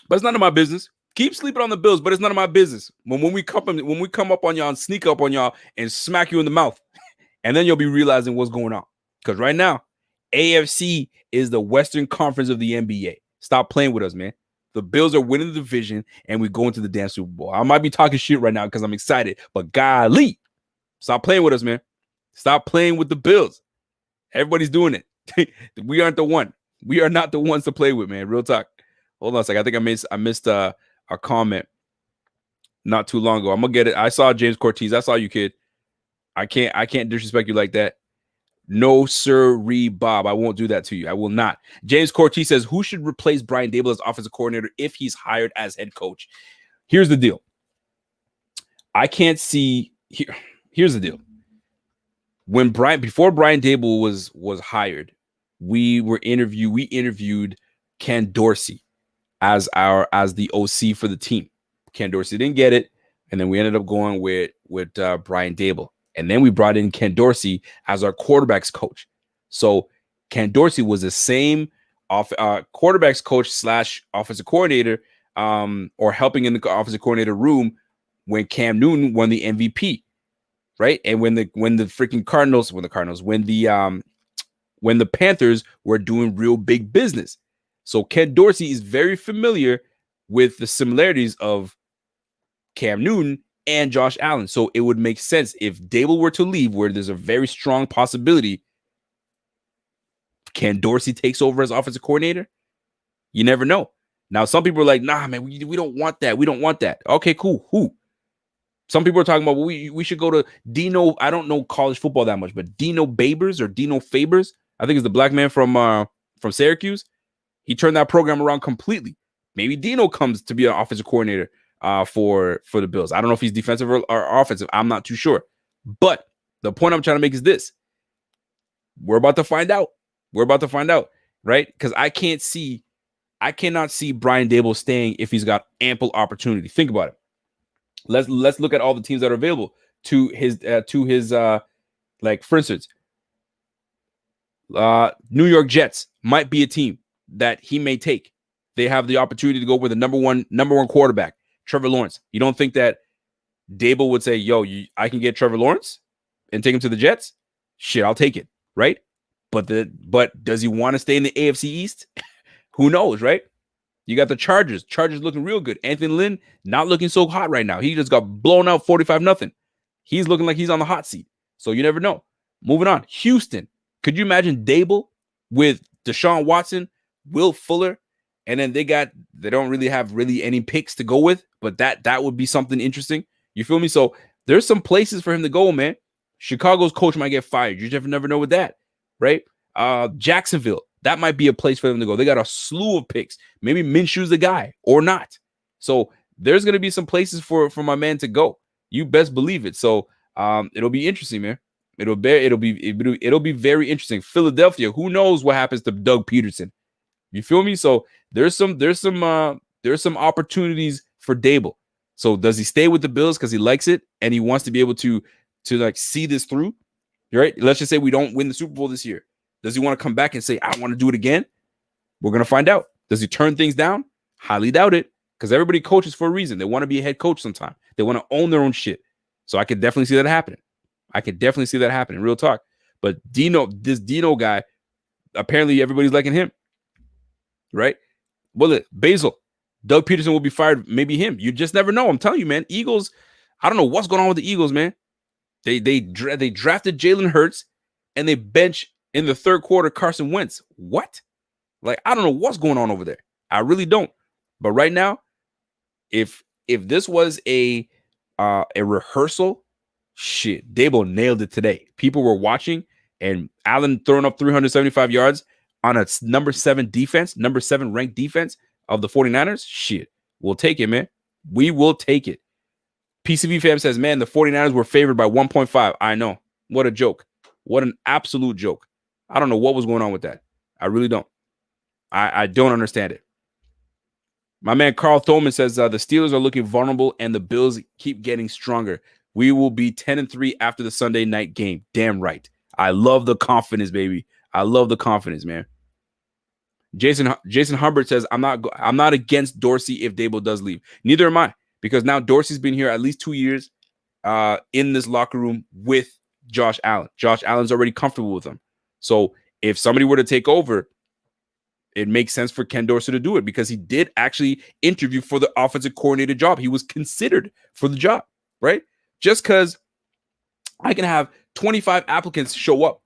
But it's none of my business. Keep sleeping on the Bills, but it's none of my business. When we come up on y'all and sneak up on y'all and smack you in the mouth, and then you'll be realizing what's going on. Because right now, AFC is the Western Conference of the NBA. Stop playing with us, man. The Bills are winning the division, and we go into the damn Super Bowl. I might be talking shit right now because I'm excited, but golly, stop playing with us, man. Stop playing with the Bills. Everybody's doing it. We aren't the one. We are not the ones to play with, man. Real talk. Hold on a second. I think I missed a comment not too long ago. I'm gonna get it. I saw James Cortez. I saw you, kid. I can't disrespect you like that. No, sir, Bob. I won't do that to you. I will not. James Cortez says, who should replace Brian Daboll as offensive coordinator if he's hired as head coach? Here's the deal. I can't see. Here's the deal. Before Brian Daboll was hired, we interviewed Ken Dorsey as the OC for the team. Ken Dorsey didn't get it, and then we ended up going with Brian Daboll. And then we brought in Ken Dorsey as our quarterbacks coach. So Ken Dorsey was the same quarterbacks coach / offensive coordinator, or helping in the offensive coordinator room when Cam Newton won the MVP, right? And when the Panthers were doing real big business. So Ken Dorsey is very familiar with the similarities of Cam Newton and Josh Allen. So it would make sense if Daboll were to leave, where there's a very strong possibility Ken Dorsey takes over as offensive coordinator. You never know. Now, some people are like, nah, man, we don't want that. We don't want that. Okay, cool. Who? Some people are talking about, well, we should go to Dino. I don't know college football that much, but Dino Babers or Dino Fabers, I think is the black man from Syracuse. He turned that program around completely. Maybe Dino comes to be an offensive coordinator for the Bills. I don't know if he's defensive or offensive. I'm not too sure. But the point I'm trying to make is this. We're about to find out. Right? Because I cannot see Brian Daboll staying if he's got ample opportunity. Think about it. Let's look at all the teams that are available to his like, for instance, New York Jets might be a team that he may take. They have the opportunity to go with the number one quarterback, Trevor Lawrence. You don't think that Daboll would say, yo, I can get Trevor Lawrence and take him to the Jets? Shit, I'll take it, right? But does he want to stay in the AFC East? Who knows, right? You got the Chargers. Chargers looking real good. Anthony Lynn not looking so hot right now. He just got blown out 45-0. He's looking like he's on the hot seat. So you never know. Moving on. Houston. Could you imagine Daboll with Deshaun Watson, Will Fuller, and then they don't really have any picks to go with, but that would be something interesting. You feel me? So there's some places for him to go, man. Chicago's coach might get fired. You just never know with that, right? Jacksonville, that might be a place for them to go. They got a slew of picks. Maybe Minshew's the guy or not. So there's going to be some places for my man to go. You best believe it. So it'll be interesting, man. It'll be very interesting. Philadelphia, who knows what happens to Doug Peterson? You feel me? So there's some opportunities for Daboll. So does he stay with the Bills because he likes it and he wants to be able to like see this through? Right? Let's just say we don't win the Super Bowl this year. Does he want to come back and say, I want to do it again? We're going to find out. Does he turn things down? Highly doubt it, because everybody coaches for a reason. They want to be a head coach sometime. They want to own their own shit. So I could definitely see that happening. Real talk. But this Dino guy, apparently everybody's liking him. Right? Well, Basil, Doug Peterson will be fired. Maybe him. You just never know. I'm telling you, man. Eagles, I don't know what's going on with the Eagles, man. They drafted Jalen Hurts and they bench in the third quarter Carson Wentz. What? Like, I don't know what's going on over there. I really don't. But right now, if this was a rehearsal, shit, Daboll nailed it today. People were watching, and Allen throwing up 375 yards on a number 7 ranked defense of the 49ers. Shit, we'll take it, man. We will take it. PCV fam says, man, the 49ers were favored by 1.5. I know. What a joke. What an absolute joke. I don't know what was going on with that. I really don't. I don't understand it. My man Carl Thoman says the Steelers are looking vulnerable and the Bills keep getting stronger. We will be 10-3 after the Sunday night game. Damn right. I love the confidence, baby. I love the confidence, man. Jason Hubbard says I'm not against Dorsey if Dable does leave. Neither am I, because now Dorsey's been here at least 2 years in this locker room with Josh Allen. Josh Allen's already comfortable with him. So if somebody were to take over, it makes sense for Ken Dorsey to do it, because he did actually interview for the offensive coordinator job. He was considered for the job, right? Just because I can have 25 applicants show up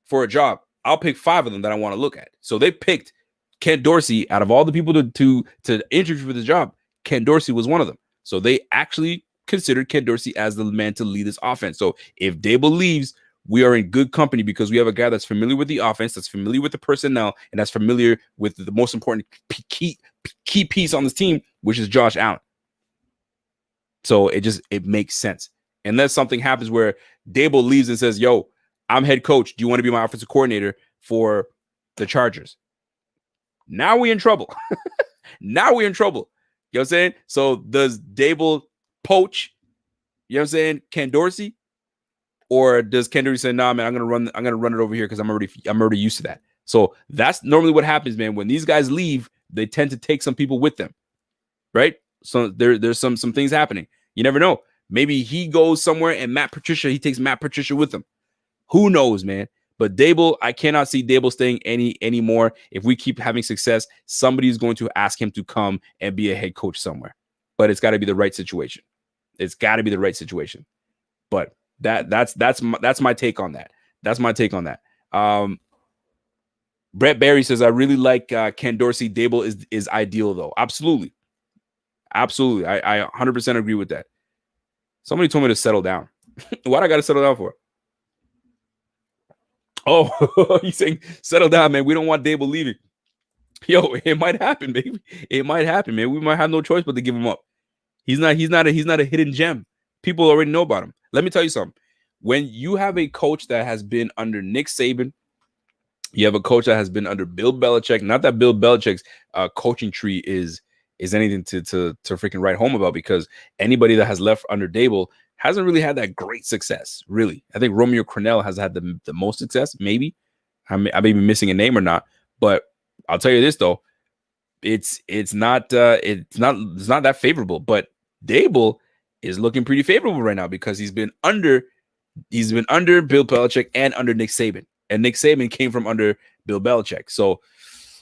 for a job, I'll pick 5 of them that I want to look at. So they picked Ken Dorsey out of all the people to interview for the job. Ken Dorsey was one of them. So they actually considered Ken Dorsey as the man to lead this offense. So if Dable leaves, we are in good company, because we have a guy that's familiar with the offense, that's familiar with the personnel, and that's familiar with the most important key piece on this team, which is Josh Allen. So it makes sense. Unless something happens where Dable leaves and says, yo, I'm head coach. Do you want to be my offensive coordinator for the Chargers? Now we're in trouble. Now we're in trouble. You know what I'm saying? So does Dable poach, you know what I'm saying, Ken Dorsey? Or does Ken Dorsey say, nah, man, I'm gonna run it over here because I'm already used to that. So that's normally what happens, man. When these guys leave, they tend to take some people with them, right? So there's some things happening. You never know. Maybe he goes somewhere and he takes Matt Patricia with him. Who knows, man? But Dable, I cannot see Dable staying anymore. If we keep having success, somebody's going to ask him to come and be a head coach somewhere. But it's got to be the right situation. It's got to be the right situation. But that's my take on that. That's my take on that. Brett Barry says, I really like Ken Dorsey. Dable is ideal, though. Absolutely. Absolutely. I 100% agree with that. Somebody told me to settle down. What I got to settle down for? Oh, he's saying settle down, man. We don't want Dable leaving. Yo, it might happen, baby. It might happen, man. We might have no choice but to give him up. He's not a hidden gem. People already know about him. Let me tell you something. When you have a coach that has been under Nick Saban, you have a coach that has been under Bill Belichick. Not that Bill Belichick's coaching tree is anything to freaking write home about, because anybody that has left under Dable hasn't really had that great success, really. I think Romeo Crennel has had the most success, maybe. I may be missing a name or not, but I'll tell you this though, it's not that favorable. But Dable is looking pretty favorable right now, because he's been under Bill Belichick and under Nick Saban, and Nick Saban came from under Bill Belichick. So,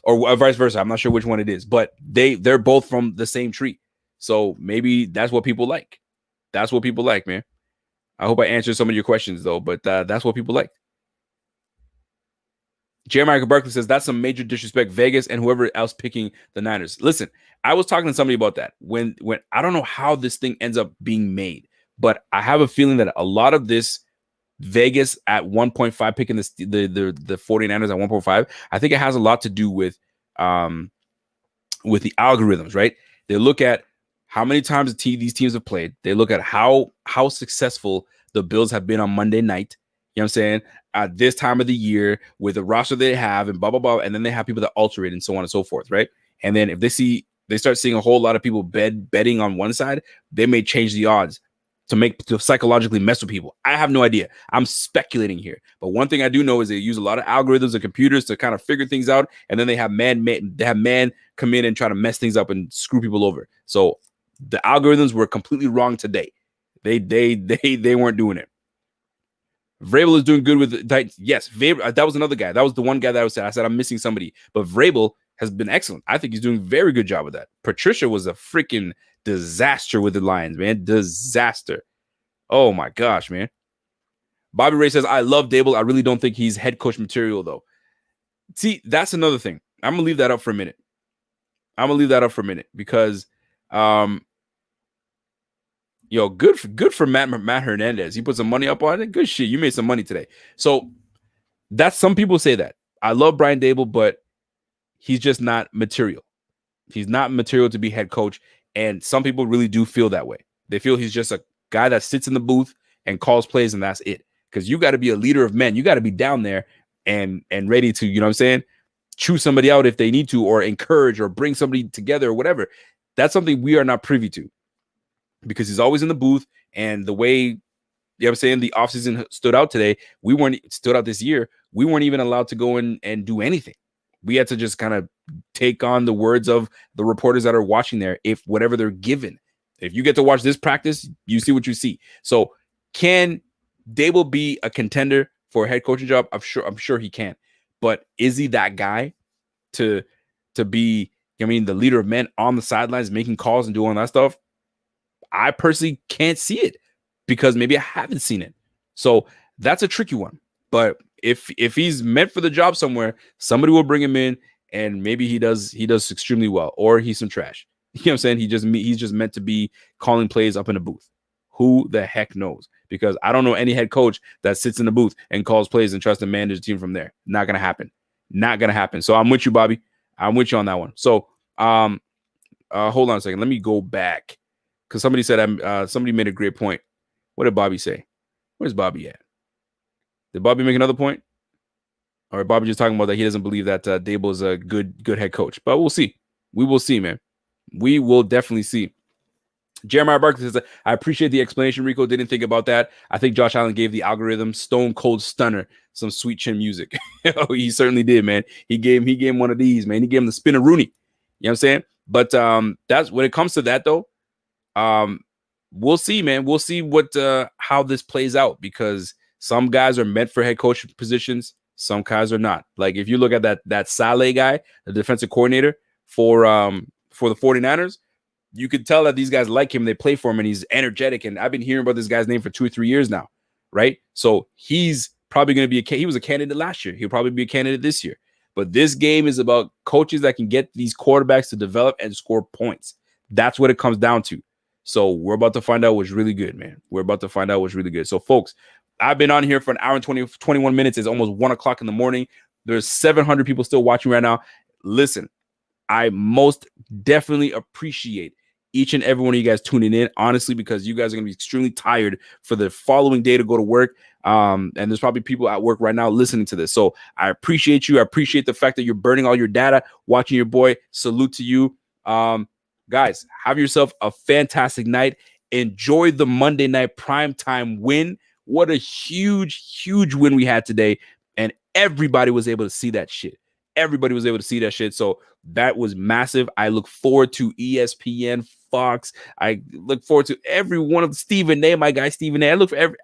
or vice versa. I'm not sure which one it is, but they're both from the same tree. So maybe that's what people like. That's what people like, man. I hope I answered some of your questions, though, but that's what people like. Jeremiah Barkley says, that's some major disrespect. Vegas and whoever else picking the Niners. Listen, I was talking to somebody about that. When I don't know how this thing ends up being made, but I have a feeling that a lot of this Vegas at 1.5 picking the 49ers at 1.5, I think it has a lot to do with the algorithms, right? They look at how many times these teams have played. They look at how successful the Bills have been on Monday night. You know what I'm saying? At this time of the year, with the roster they have, and blah, blah, blah. And then they have people that alter it and so on and so forth, right? And then if they start seeing a whole lot of people betting on one side, they may change the odds to psychologically mess with people. I have no idea. I'm speculating here. But one thing I do know is they use a lot of algorithms and computers to kind of figure things out. And then they have man come in and try to mess things up and screw people over. So the algorithms were completely wrong today. They weren't doing it. Vrabel is doing good with the Titans. Yes, that was another guy. That was the one guy that I said I'm missing somebody. But Vrabel has been excellent. I think he's doing a very good job with that. Patricia was a freaking disaster with the Lions, man. Disaster. Oh my gosh, man. Bobby Ray says, I love Dable. I really don't think he's head coach material, though. See, that's another thing. I'm gonna leave that up for a minute. Because good for Matt Hernandez. He put some money up on it. Good shit. You made some money today. So that's, some people say that. I love Brian Dable, but he's just not material. He's not material to be head coach. And some people really do feel that way. They feel he's just guy that sits in the booth and calls plays, and that's it. Because you got to be a leader of men. You got to be down there and ready to, you know what I'm saying, choose somebody out if they need to, or encourage or bring somebody together or whatever. That's something we are not privy to, because he's always in the booth. And the way, you know what I'm saying, the offseason stood out today, stood out this year, we weren't even allowed to go in and do anything. We had to just kind of take on the words of the reporters that are watching there, if whatever they're given. If you get to watch this practice, you see what you see. So can Dable be a contender for a head coaching job? I'm sure he can. But is he that guy to be, I mean, the leader of men on the sidelines, making calls and doing that stuff? I personally can't see it, because maybe I haven't seen it. So that's a tricky one. But if he's meant for the job somewhere, somebody will bring him in, and maybe he does extremely well, or he's some trash. You know what I'm saying? He's just meant to be calling plays up in the booth. Who the heck knows? Because I don't know any head coach that sits in the booth and calls plays and tries to manage the team from there. Not gonna happen. Not gonna happen. So I'm with you, Bobby. I'm with you on that one. So hold on a second. Let me go back, because somebody said somebody made a great point. What did Bobby say? Where's Bobby at? Did Bobby make another point? Or Bobby just talking about that he doesn't believe that Dable is a good head coach? But we'll see. We will see, man. We will definitely see. Jeremiah Barkley says, I appreciate the explanation, Rico. Didn't think about that. I think Josh Allen gave the algorithm Stone Cold Stunner some sweet chin music. Oh, he certainly did, man. He gave him one of these, man. He gave him the spin of Rooney. You know what I'm saying? But that's when it comes to that, though. We'll see, man. We'll see what how this plays out, because some guys are meant for head coach positions. Some guys are not. Like, if you look at that Saleh guy, the defensive coordinator for the 49ers, you could tell that these guys like him. They play for him, and he's energetic. And I've been hearing about this guy's name for 2 or 3 years now, right? So he's probably going to be he was a candidate last year. He'll probably be a candidate this year. But this game is about coaches that can get these quarterbacks to develop and score points. That's what it comes down to. So we're about to find out what's really good, man. We're about to find out what's really good. So, folks, I've been on here for an hour and 21 minutes. It's almost 1 o'clock in the morning. There's 700 people still watching right now. Listen, I most definitely appreciate each and every one of you guys tuning in, honestly, because you guys are going to be extremely tired for the following day to go to work. And there's probably people at work right now listening to this. So I appreciate you. I appreciate the fact that you're burning all your data, watching your boy. Salute to you. Guys, have yourself a fantastic night. Enjoy the Monday night primetime win. What a huge, huge win we had today. And everybody was able to see that shit. Everybody was able to see that shit. So that was massive. I look forward to ESPN, Fox. I look forward to every one of Stephen A, my guy Stephen A. I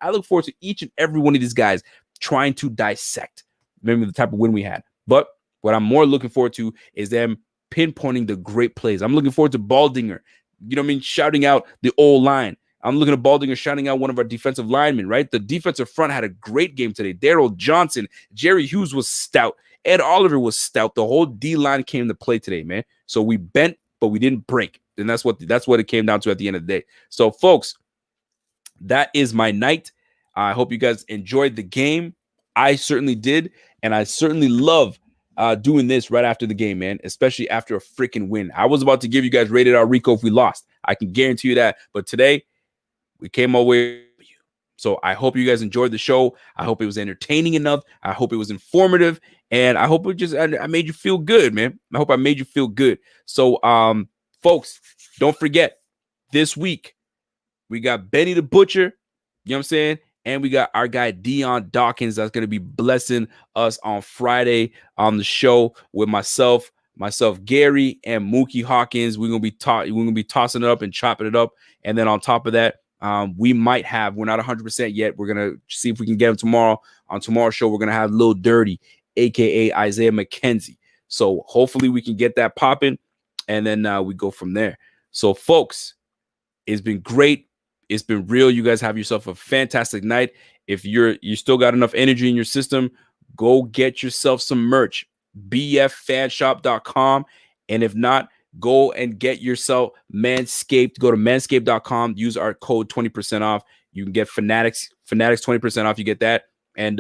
look forward to each and every one of these guys trying to dissect maybe the type of win we had. But what I'm more looking forward to is them pinpointing the great plays. I'm looking forward to Baldinger, you know what I mean, shouting out the old line. I'm looking at Baldinger shouting out one of our defensive linemen, right? The defensive front had a great game today. Daryl Johnson, Jerry Hughes was stout. Ed Oliver was stout. The whole D-line came to play today, man. So we bent, but we didn't break. And that's what it came down to at the end of the day. So, folks, that is my night. I hope you guys enjoyed the game. I certainly did. And I certainly love doing this right after the game, man, especially after a freaking win. I was about to give you guys rated R Rico if we lost. I can guarantee you that. But today, we came away. So I hope you guys enjoyed the show. I hope it was entertaining enough. I hope it was informative. And I hope I made you feel good, man. I hope I made you feel good. So, folks, don't forget, this week, we got Benny the Butcher, you know what I'm saying? And we got our guy, Dion Dawkins, that's going to be blessing us on Friday on the show with myself, Gary, and Mookie Hawkins. We're going to be tossing it up and chopping it up. And then on top of that, we're not 100% yet. We're going to see if we can get him tomorrow. On tomorrow's show, we're going to have Lil Dirty, a.k.a. Isaiah McKenzie. So hopefully we can get that popping, and then we go from there. So, folks, it's been great. It's been real. You guys have yourself a fantastic night. If you still got enough energy in your system, go get yourself some merch. bffanshop.com. And if not, go and get yourself Manscaped. Go to manscaped.com. Use our code 20% off. You can get Fanatics 20% off. You get that. And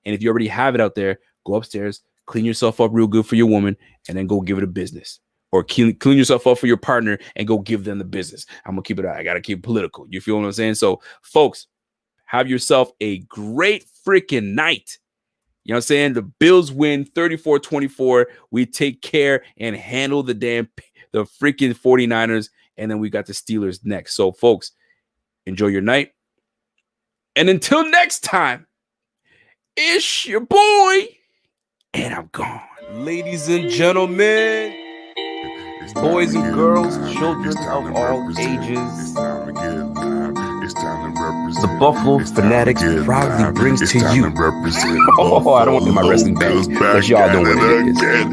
if you already have it out there, go upstairs, clean yourself up real good for your woman, and then go give it a business. or clean yourself up for your partner and go give them the business. I'm going to keep it out. I got to keep it political. You feel what I'm saying? So, folks, have yourself a great freaking night. You know what I'm saying? The Bills win 34-24. We take care and handle the freaking 49ers. And then we got the Steelers next. So, folks, enjoy your night. And until next time, it's your boy. And I'm gone. Ladies and gentlemen, boys and girls, children of all ages, the Buffalo Fanatics proudly brings to you. Oh, I don't want to do my wrestling bag, but y'all know what it is.